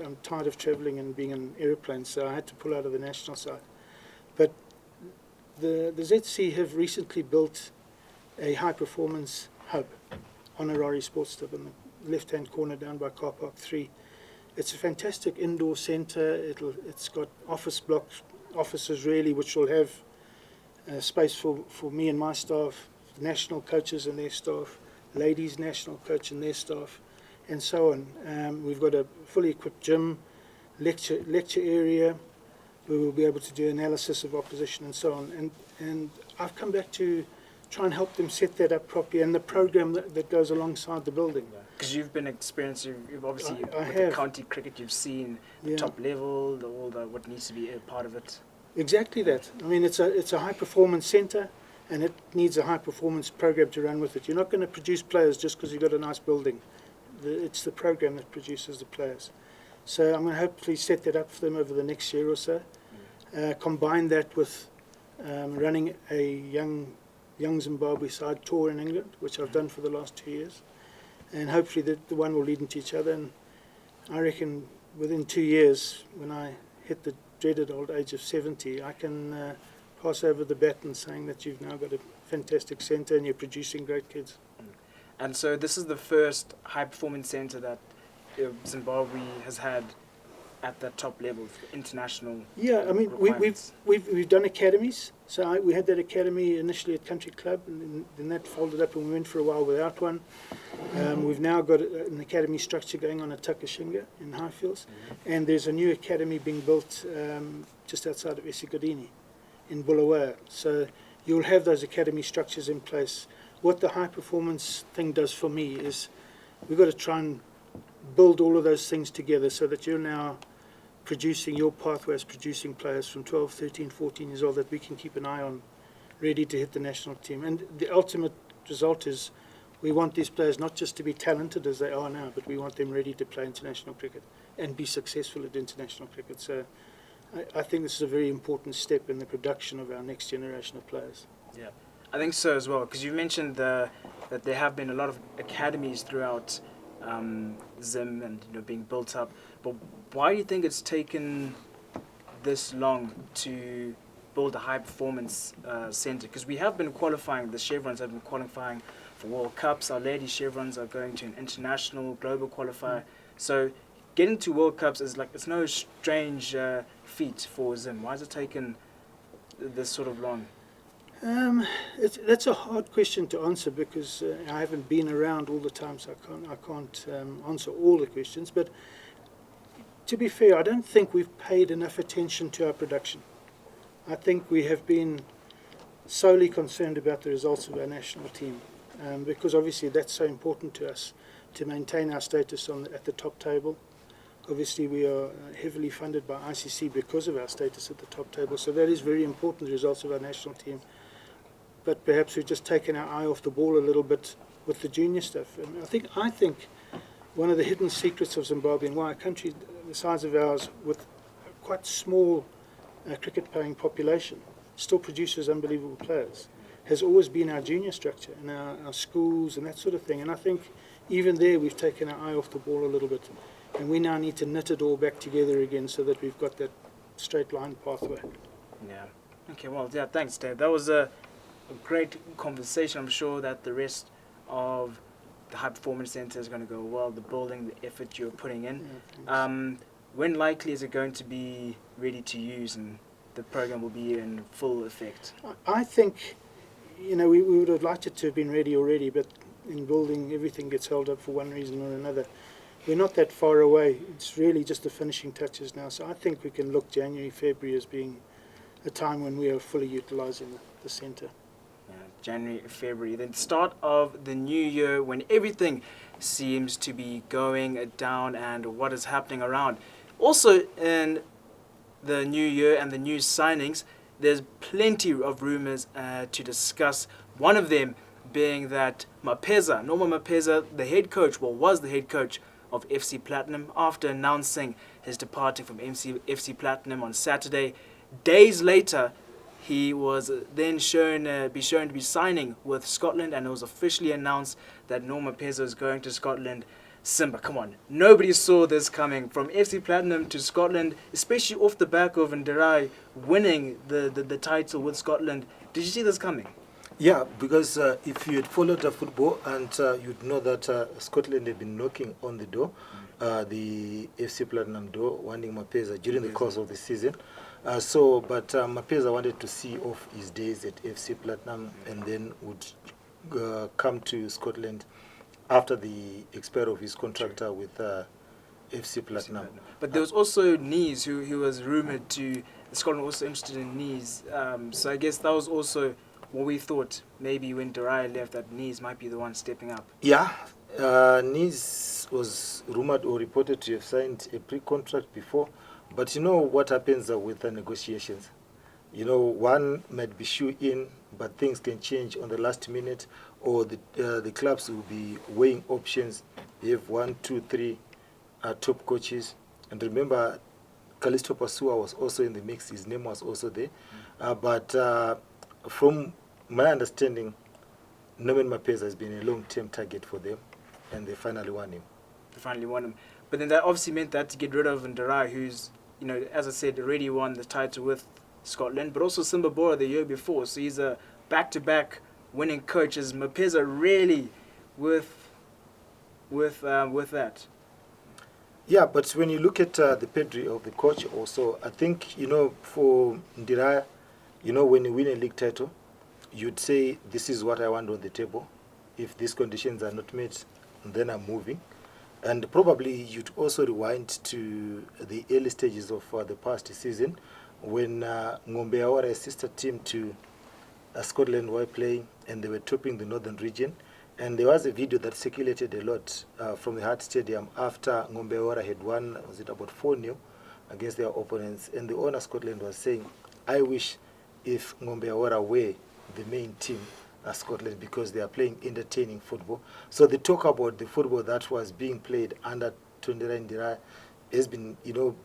I'm tired of travelling and being in aeroplanes, so I had to pull out of the national side. But the ZC have recently built a high-performance hub on Harare Sports Club in the left-hand corner down by Car Park 3. It's a fantastic indoor centre. It's got offices really, which will have space for me and my staff, national coaches and their staff, ladies national coach and their staff, and so on. We've got a fully equipped gym, lecture area, where we'll be able to do analysis of opposition and so on. And I've come back to try and help them set that up properly, and the program that goes alongside the building. Because you've been experienced, you've obviously, I with have. the county cricket, you've seen the top level, all the what needs to be a part of it. Exactly that. I mean, it's a high-performance centre, and it needs a high-performance program to run with it. You're not going to produce players just because you've got a nice building. It's the program that produces the players. So I'm going to hopefully set that up for them over the next year or so. Combine that with running a young Zimbabwe side tour in England, which I've done for the last 2 years. And hopefully the one will lead into each other. And I reckon within 2 years, when I hit the dreaded old age of 70, I can pass over the baton saying that you've now got a fantastic centre and you're producing great kids. And so this is the first high-performance centre that Zimbabwe has had at that top level for international. Yeah, I mean, we've done academies. So we had that academy initially at Country Club, and then that folded up, and we went for a while without one. We've now got an academy structure going on at Takashinga in Highfields, and there's a new academy being built just outside of Esigodini in Bulawayo. So you'll have those academy structures in place. What the high performance thing does for me is we've got to try and build all of those things together so that you're now producing your pathways, producing players from 12, 13, 14 years old that we can keep an eye on, ready to hit the national team. And the ultimate result is we want these players not just to be talented as they are now, but we want them ready to play international cricket and be successful at international cricket. So I think this is a very important step in the production of our next generation of players. Yeah, I think so as well, because you mentioned that there have been a lot of academies throughout Zim and being built up. But why do you think it's taken this long to build a high-performance centre? Because we have been qualifying, the chevrons have been qualifying for World Cups. Our lady chevrons are going to an international global qualifier. So getting to World Cups is it's no strange feat for Zim. Why has it taken this sort of long? That's a hard question to answer because I haven't been around all the time, so I can't answer all the questions. But to be fair, I don't think we've paid enough attention to our production. I think we have been solely concerned about the results of our national team because obviously that's so important to us to maintain our status at the top table. Obviously we are heavily funded by ICC because of our status at the top table, so that is very important, the results of our national team. But perhaps we've just taken our eye off the ball a little bit with the junior stuff. And I think one of the hidden secrets of Zimbabwe and why a country the size of ours with a quite small cricket-playing population still produces unbelievable players has always been our junior structure and our schools and that sort of thing. And I think even there we've taken our eye off the ball a little bit. And we now need to knit it all back together again so that we've got that straight line pathway. Yeah. Okay, well, yeah, thanks, Dave. That was a great conversation. I'm sure that the rest of the high performance centre is going to go well, the building, the effort you're putting in. Yeah, when likely is it going to be ready to use and the program will be in full effect? I think, we would have liked it to have been ready already, but in building everything gets held up for one reason or another. we're not that far away. It's really just the finishing touches now. So I think we can look January, February as being a time when we are fully utilising the centre. January, February, then start of the new year when everything seems to be going down and what is happening around. Also in the new year and the new signings, there's plenty of rumours to discuss. One of them being that Norma Mapeza, the head coach, was the head coach of FC Platinum, after announcing his departing from FC Platinum on Saturday. Days later, he was then shown to be signing with Scotland, and it was officially announced that Norma Mapeza is going to Scotland. Simba, come on. Nobody saw this coming. From FC Platinum to Scotland, especially off the back of Ndirai winning the title with Scotland. Did you see this coming? Yeah, because if you had followed the football, and you'd know that Scotland had been knocking on the door, the FC Platinum door, wanting Mapeza during the course of the season. But Mapeza wanted to see off his days at FC Platinum and then would come to Scotland after the expiry of his contract with FC Platinum. But there was also Nees, who was rumoured to... Scotland also interested in Nees. So I guess that was also what we thought, maybe when Ndirai left, that Nees might be the one stepping up. Yeah, Nees was rumoured or reported to have signed a pre-contract before. But you know what happens with the negotiations? You know, one might be shoe in, but things can change on the last minute, or the clubs will be weighing options. You have 1, 2, 3 top coaches. And remember, Callisto Pasua was also in the mix. His name was also there. But from my understanding, Norman Mapeza has been a long-term target for them, and they finally won him. But then that obviously meant that to get rid of Ndirai, who's, you know, as I said, already won the title with Scotland, but also Simba Chiminya the year before. So he's a back-to-back winning coach. Is Mapeza really with that? Yeah, but when you look at the pedigree of the coach also, I think, you know, for Ndirai, you know, when you win a league title, you'd say, this is what I want on the table. If these conditions are not met, then I'm moving. And probably you'd also rewind to the early stages of the past season when Ngombe sister team to Scotland were playing, and they were topping the northern region. And there was a video that circulated a lot from the Hart Stadium after Ngombe had won, was it about 4-0 against their opponents. And the owner Scotland was saying, I wish if Ngombe were the main team Scotland, because they are playing entertaining football. So the talk about the football that was being played under Ndirai has been, you know,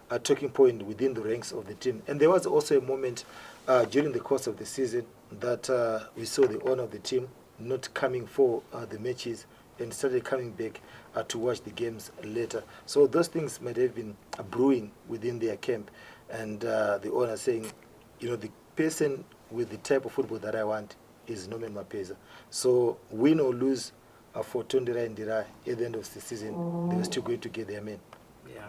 a talking point within the ranks of the team. And there was also a moment during the course of the season that we saw the owner of the team not coming for the matches and started coming back to watch the games later. So those things might have been brewing within their camp. And the owner saying, you know, the person with the type of football that I want is Norman Mapeza. So win or lose for Ndirai, at the end of the season, they were still going to get their men. Yeah.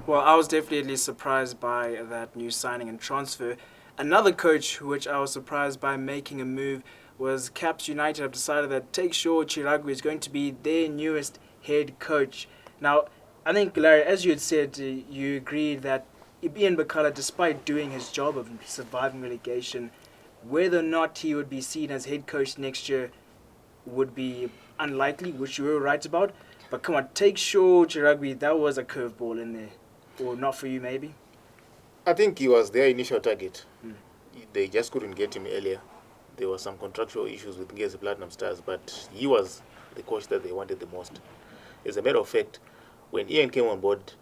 Well, I was definitely surprised by that new signing and transfer. Another coach which I was surprised by making a move was Caps United have decided that Takeshaw Chiragwi is going to be their newest head coach. Now, I think, Larry, as you had said, you agreed that Ian Bakala, despite doing his job of surviving relegation, whether or not he would be seen as head coach next year would be unlikely, which you were right about. But come on, Takeshaw Chiragwi, that was a curveball in there. Or not for you, maybe? I think he was their initial target. They just couldn't get him earlier. There were some contractual issues with Ngezi Platinum Stars, but he was the coach that they wanted the most. As a matter of fact, when Ian came on board,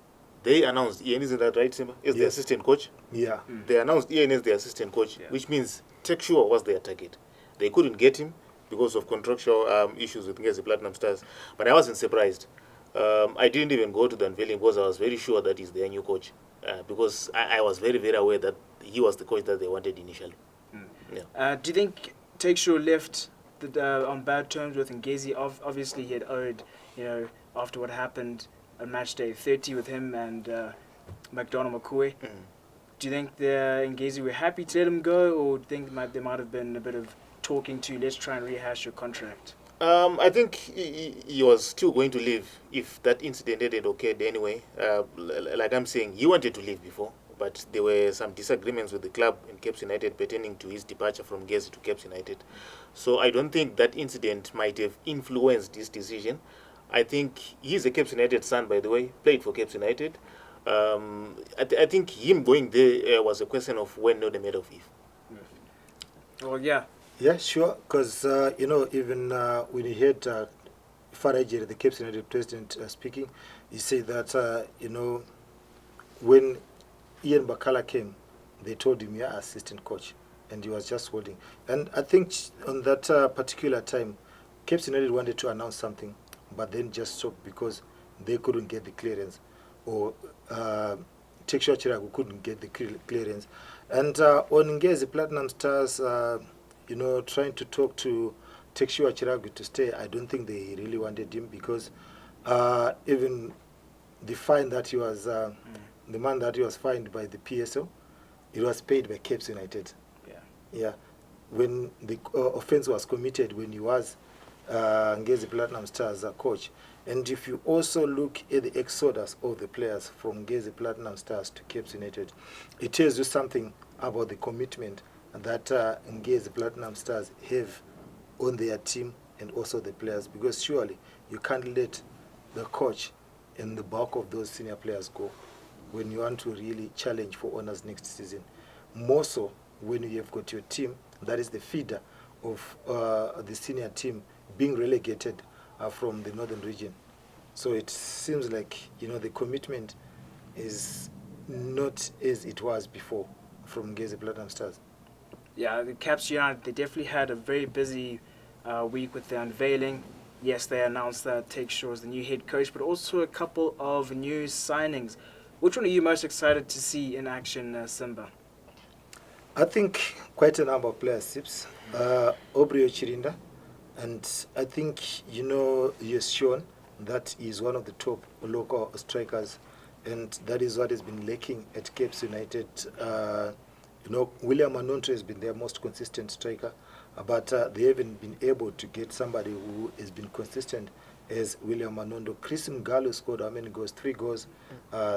they announced Ian, isn't that right, Simba? Is the assistant coach? Yeah. They announced Ian as the assistant coach, which means Takeshaw was their target. They couldn't get him because of contractual issues with Ngezi Platinum Stars. But I wasn't surprised. I didn't even go to the unveiling because I was very sure that he's their new coach. Because I was very, very aware that he was the coach that they wanted initially. Yeah. Do you think Takeshaw left on bad terms with Ngezi? Obviously, he had owed, you know, after what happened on match day 30 with him and McDonald McCoy. Do you think the Ngezi were happy to let him go, or do you think there might have been a bit of talking to, let's try and rehash your contract? I think he was still going to leave if that incident hadn't occurred anyway. Like I'm saying, he wanted to leave before, but there were some disagreements with the club in Cape United pertaining to his departure from Ngezi to Cape United. So I don't think that incident might have influenced his decision. I think he's a Cape United son, by the way, played for Cape United. I think him going there was a question of when, not a matter of if. Well, yeah. Yeah, sure. Because, even when you heard Farajir, the Cape United president, speaking, he said that, when Ian Bakala came, they told him, yeah, assistant coach. And he was just holding. And I think on that particular time, Cape United wanted to announce something, but then just stopped because they couldn't get the clearance. Or Tekshua Chiragu couldn't get the clearance. And on Ngezi Platinum Stars, trying to talk to Tekshua Chiragu to stay, I don't think they really wanted him because even the fine that he was, the man that he was fined by the PSL, it was paid by Cape United. Yeah. When the offense was committed, when he was Ngezi Platinum Stars coach. And if you also look at the exodus of the players from Ngezi Platinum Stars to Cape United, it tells you something about the commitment that Ngezi Platinum Stars have on their team and also the players, because surely you can't let the coach and the bulk of those senior players go when you want to really challenge for honours next season. More so when you have got your team, that is the feeder of the senior team, being relegated from the northern region. So it seems like, the commitment is not as it was before from Ngezi Platinum Stars. Yeah, the Caps United, they definitely had a very busy week with the unveiling. Yes, they announced that Take Shaw is the new head coach, but also a couple of new signings. Which one are you most excited to see in action, Simba? I think quite a number of players, Sips. Obrio Chirinda. And I think, he has shown that he is one of the top local strikers. And that is what has been lacking at Cape United. William Anonto has been their most consistent striker. But they haven't been able to get somebody who has been consistent as William Manondo. Chris Mgalo scored how many goals? 3 goals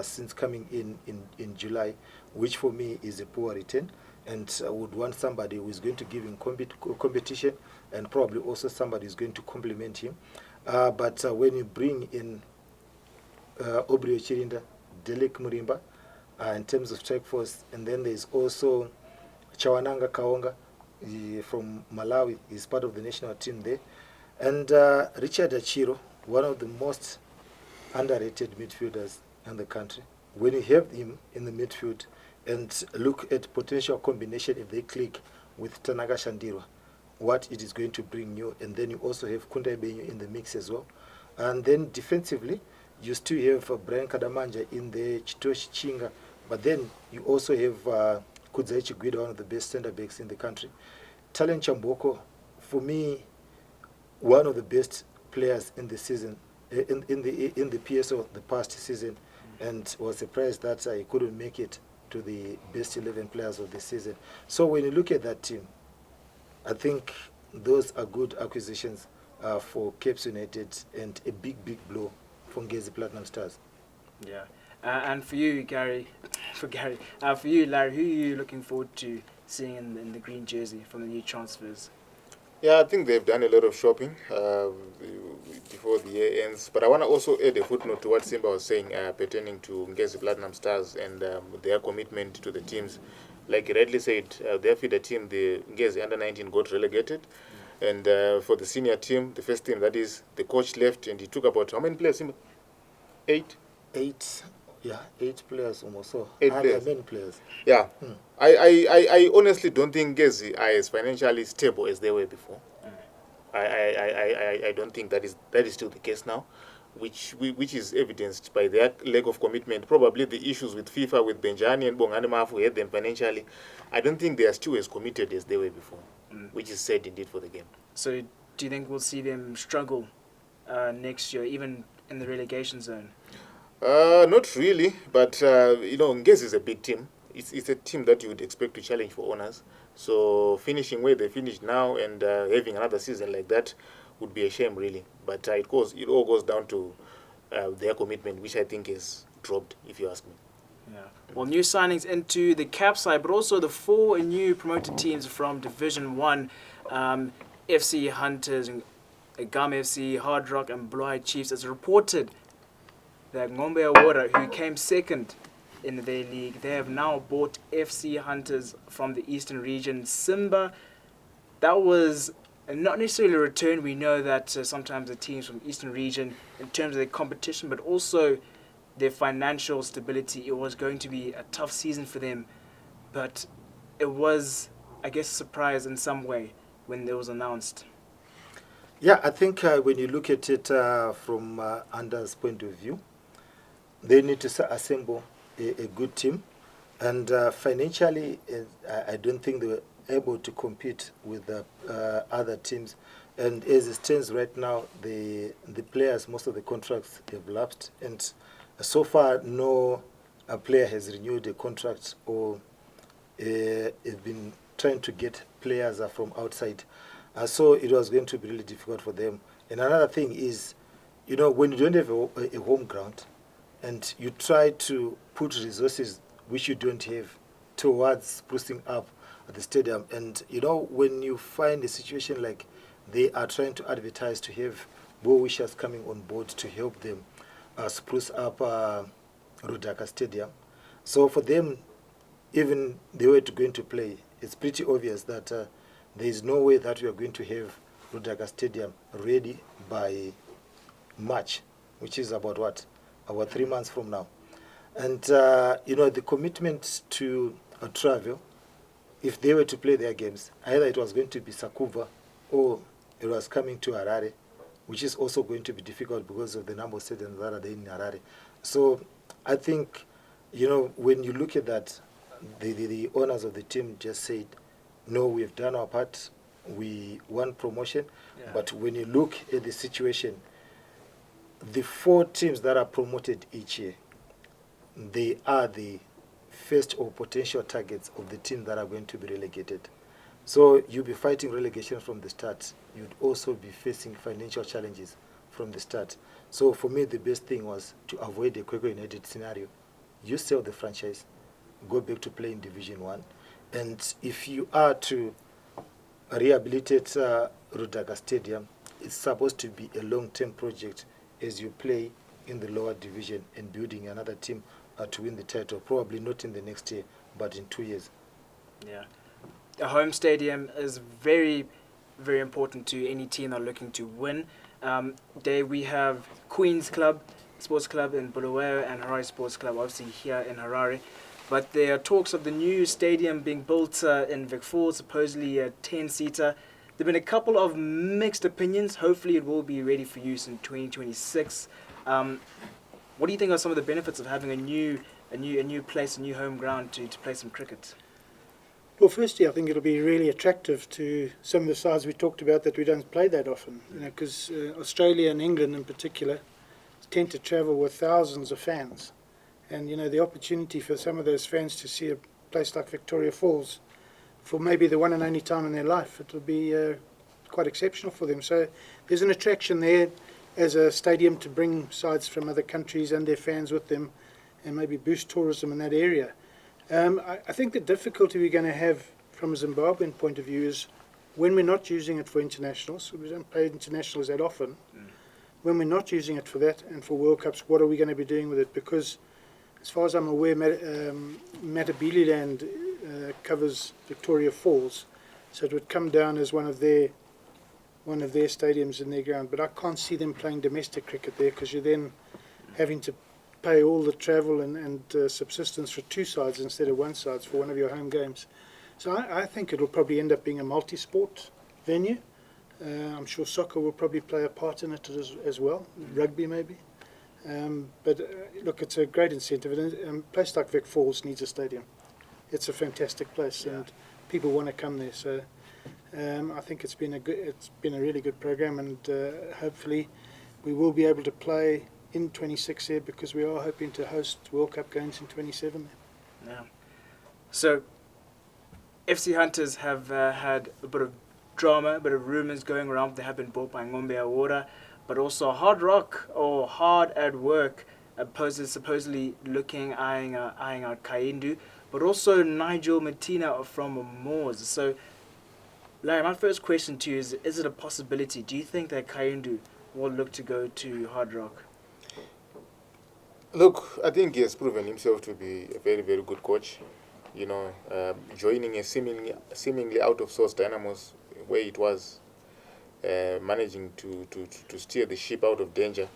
since coming in July, which for me is a poor return. And I would want somebody who is going to give him competition and probably also somebody who is going to complement him. But when you bring in Obrio Chirinda, Delek Murimba, in terms of strike force, and then there's also Chawananga Kaonga from Malawi, he's part of the national team there. And Richard Achiro, one of the most underrated midfielders in the country. When you have him in the midfield, and look at potential combination if they click with Tanaka Shandirwa, what it is going to bring you. And then you also have Kunda Benyo in the mix as well. And then defensively, you still have Brian Kadamanja in the Chitoshi Chinga, but then you also have Kudzaichi Guida, one of the best center backs in the country. Talent Chamboko, for me, one of the best players in the season, in the PSL the past season, and was surprised that he couldn't make it to the best 11 players of the season. So when you look at that team, I think those are good acquisitions for Cape United and a big blow for Ngezi Platinum Stars. Yeah. And for you, Larry, who are you looking forward to seeing in the green jersey from the new transfers? Yeah, I think they've done a lot of shopping before the year ends. But I want to also add a footnote to what Simba was saying pertaining to Ngezi Platinum Stars and their commitment to the teams. Like he rightly said, their feeder team, the Ngezi Under-19, got relegated. And for the senior team, the first team, that is, the coach left and he took about how many players, Simba? 8? 8. Yeah, 8 players almost. So 8 players. Many players. Yeah. I honestly don't think Ngezi are as financially stable as they were before. I don't think that is still the case now, which is evidenced by their lack of commitment. Probably the issues with FIFA, with Benjani and Bongani Mafu had them financially. I don't think they are still as committed as they were before, which is sad indeed for the game. So do you think we'll see them struggle next year, even in the relegation zone? Not really, but Ngezi is a big team. It's a team that you would expect to challenge for honours. So finishing where they finished now and having another season like that would be a shame, really. But it all goes down to their commitment, which I think is dropped, if you ask me. Yeah. Well, new signings into the cap side, but also the 4 new promoted teams from Division 1, FC Hunters, Gam FC, Hard Rock and Blue Eye Chiefs. It's reported that Ngombe Awara, who came second in their league, they have now bought FC Hunters from the Eastern region, Simba. That was not necessarily a return. We know that sometimes the teams from Eastern region, in terms of their competition, but also their financial stability, it was going to be a tough season for them. But it was, I guess, a surprise in some way when it was announced. Yeah, I think when you look at it from Anders' point of view, they need to assemble a good team. And financially, I don't think they were able to compete with the other teams. And as it stands right now, the players, most of the contracts have lapsed. And so far, no player has renewed a contract or has been trying to get players from outside. So it was going to be really difficult for them. And another thing is, when you don't have a home ground and you try to put resources which you don't have towards sprucing up the stadium, and when you find a situation like they are trying to advertise to have well-wishers coming on board to help them spruce up Rudaka Stadium. So for them, even the way to going to play, it's pretty obvious that there is no way that we are going to have Rudaka Stadium ready by March, which is about 3 months from now. And the commitment to travel, if they were to play their games, either it was going to be Sakuva or it was coming to Harare, which is also going to be difficult because of the number of stadiums that are there in Harare. So I think, when you look at that, the owners of the team just said, no, we've done our part, we want promotion. Yeah. But when you look at the situation, the 4 teams that are promoted each year, they are the first or potential targets of the teams that are going to be relegated. So you'll be fighting relegation from the start. You'd also be facing financial challenges from the start. So for me, the best thing was to avoid the Kwekwe United scenario. You sell the franchise, go back to play in Division 1. And if you are to rehabilitate Rudaka Stadium, it's supposed to be a long-term project as you play in the lower division and building another team to win the title, probably not in the next year, but in 2 years. Yeah. A home stadium is very, very important to any team that are looking to win. There we have Queen's Club, Sports Club in Bulawayo and Harare Sports Club, obviously here in Harare. But there are talks of the new stadium being built in Vic Falls, supposedly a 10-seater. There have been a couple of mixed opinions. Hopefully it will be ready for use in 2026. What do you think are some of the benefits of having a new place, a new home ground to play some cricket? Well, firstly, I think it'll be really attractive to some of the sides we talked about that we don't play that often. Because Australia and England in particular tend to travel with thousands of fans. And, the opportunity for some of those fans to see a place like Victoria Falls for maybe the one and only time in their life, it will be quite exceptional for them. So there's an attraction there as a stadium to bring sides from other countries and their fans with them and maybe boost tourism in that area. I think the difficulty we're going to have from a Zimbabwean point of view is when we're not using it for internationals, we don't play internationals that often, when we're not using it for that and for World Cups, what are we going to be doing with it? Because as far as I'm aware, Matabeleland covers Victoria Falls, so it would come down as one of their stadiums in their ground. But I can't see them playing domestic cricket there because you're then having to pay all the travel and subsistence for 2 sides instead of 1 side for one of your home games. So I think it will probably end up being a multi-sport venue. I'm sure soccer will probably play a part in it as well, rugby maybe. But look, it's a great incentive. And a place like Vic Falls needs a stadium. It's a fantastic place, and people want to come there. So I think it's been a really good program, and hopefully we will be able to play in 26 there because we are hoping to host World Cup games in 27 there. Yeah. So FC Hunters have had a bit of drama, a bit of rumors going around. They have been bought by Ngombe Awora, but also Hard Rock or Hard at Work, supposedly eyeing out Kaindu, but also Nigel Matina from Moors. So, Larry, my first question to you is it a possibility? Do you think that Kaindu will look to go to Hard Rock? Look, I think he has proven himself to be a very, very good coach. Joining a seemingly out of sorts Dynamos, where it was managing to steer the ship out of danger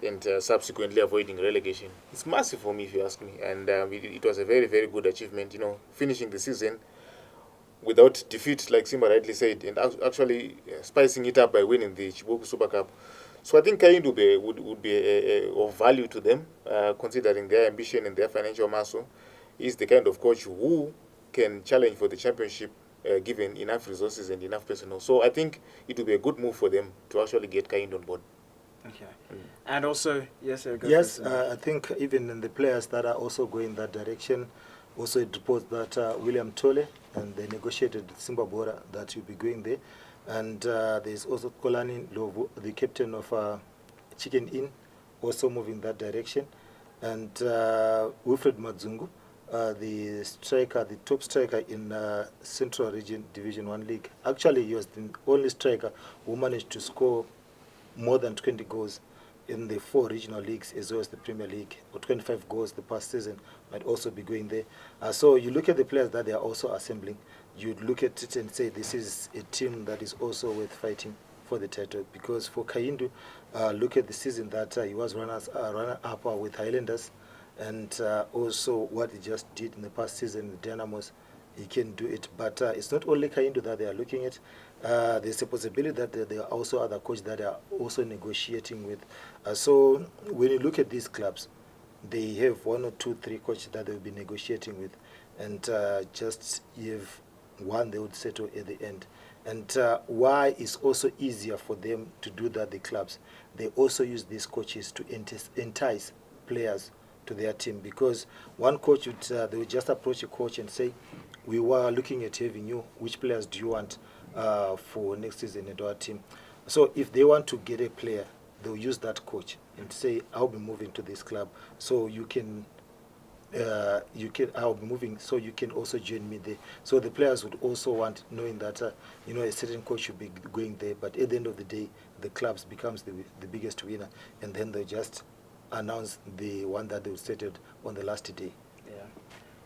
and subsequently avoiding relegation. It's massive for me, if you ask me. And it was a very, very good achievement, finishing the season without defeat, like Simba rightly said, and actually spicing it up by winning the Chibuku Super Cup. So I think Kaindu would be of value to them, considering their ambition and their financial muscle. He's the kind of coach who can challenge for the championship given enough resources and enough personnel. So I think it will be a good move for them to actually get Kaindu on board. Okay. And also, yes, sir, I think even in the players that are also going that direction, also it reports that William Tole, and they negotiated with Simba Bora that will be going there. And there's also Kolani Lovu, the captain of Chicken Inn, also moving that direction. And Wilfred Madzungu, the top striker in Central Region Division 1 League. Actually, he was the only striker who managed to score more than 20 goals in the 4 regional leagues as well as the Premier League, or 25 goals the past season, might also be going there. So you look at the players that they are also assembling, you'd look at it and say this is a team that is also worth fighting for the title. Because for Kaindu, look at the season that he was runner-up with Highlanders, and also what he just did in the past season with Dynamos. He can do it, but it's not only Kaindu that they are looking at. There's a possibility that there are also other coaches that are also negotiating with. So when you look at these clubs, they have 1 or 2, 3 coaches that they will be negotiating with, and just if one they would settle at the end. And why it's also easier for them to do that, the clubs, they also use these coaches to entice players to their team, because one coach would they would just approach a coach and say, we were looking at having you, which players do you want for next season in our team? So if they want to get a player, they'll use that coach and say, I'll be moving to this club, so I'll be moving, so you can also join me there. So the players would also want, knowing that a certain coach should be going there, but at the end of the day, the clubs becomes the biggest winner, and then they just announce the one that they settled on the last day. Yeah.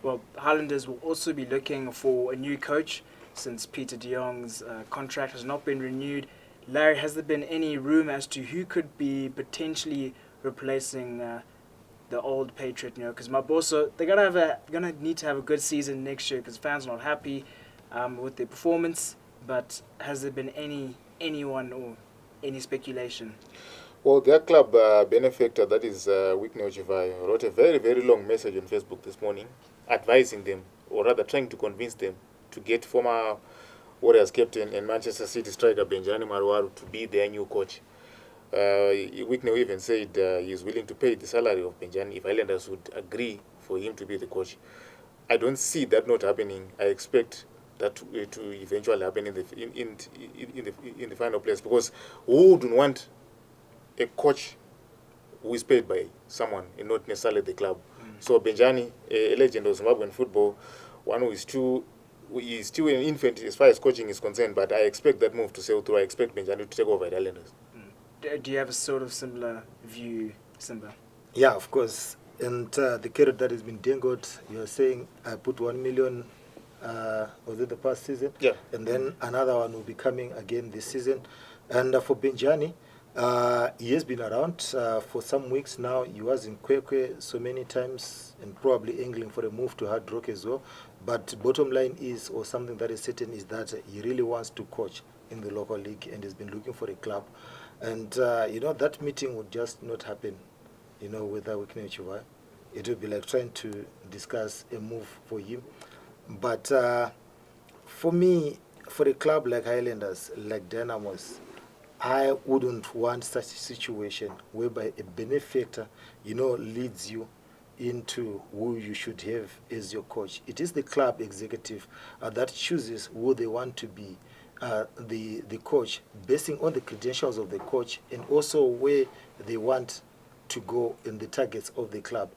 Well, Highlanders will also be looking for a new coach since Peter de Jong's contract has not been renewed. Larry, has there been any room as to who could be potentially replacing the old Patriot? Because Maboso, they're gonna need to have a good season next year because fans are not happy with their performance. But has there been anyone or any speculation? Well, their club benefactor, that is Whitney Ojivai, wrote a very, very long message on Facebook this morning advising them, or rather trying to convince them, to get former Warriors captain and Manchester City striker Benjani Marwaru to be their new coach. Whitney even said he is willing to pay the salary of Benjani if Highlanders would agree for him to be the coach. I don't see that not happening. I expect that to eventually happen in the final place, because who wouldn't want a coach who is paid by someone and not necessarily the club? So Benjani, a legend of Zimbabwean football, one who is still an infant as far as coaching is concerned, but I expect that move to sail through. I expect Benjani to take over at Highlanders. Do you have a sort of similar view, Simba? Yeah, of course. And the carrot that has been dangled, you're saying I put 1 million, was it the past season? Yeah. And then another one will be coming again this season. And for Benjani, he has been around for some weeks now. He was in Kwekwe so many times and probably angling for a move to Hard Rock as well. But bottom line is, or something that is certain, is that he really wants to coach in the local league and has been looking for a club. And, that meeting would just not happen, with Whitney Ojivai. It would be like trying to discuss a move for him. But for me, for a club like Highlanders, like Dynamos, I wouldn't want such a situation whereby a benefactor, leads you into who you should have as your coach. It is the club executive that chooses who they want to be the coach, basing on the credentials of the coach and also where they want to go in the targets of the club.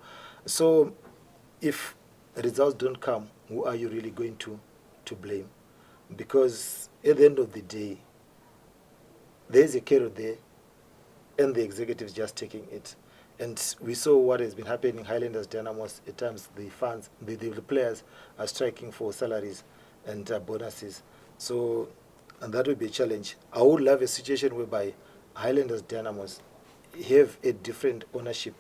So if results don't come, who are you really going to blame? Because at the end of the day, there's a carrot there and the executives just taking it. And we saw what has been happening in Highlanders, Dynamos. At times the fans, the players are striking for salaries and bonuses. So, and that would be a challenge. I would love a situation whereby Highlanders, Dynamos have a different ownership,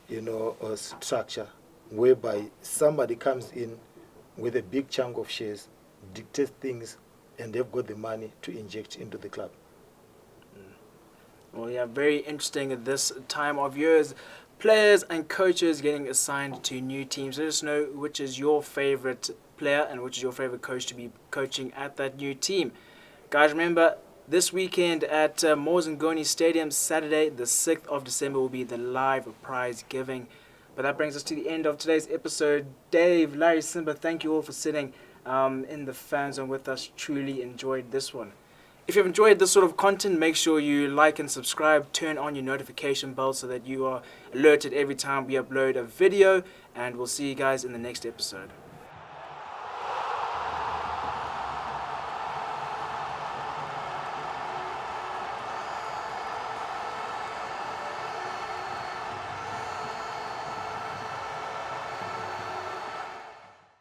or structure, whereby somebody comes in with a big chunk of shares, dictates things, and they've got the money to inject into the club. Well, yeah, very interesting at this time of years. Players and coaches getting assigned to new teams. Let us know which is your favorite player and which is your favorite coach to be coaching at that new team. Guys, remember, this weekend at Mangenje Stadium, Saturday, the 6th of December, will be the live prize giving. But that brings us to the end of today's episode. Dave, Larry, Simba, thank you all for sitting in the fan zone with us. Truly enjoyed this one. If you've enjoyed this sort of content, make sure you like and subscribe, turn on your notification bell so that you are alerted every time we upload a video, and we'll see you guys in the next episode.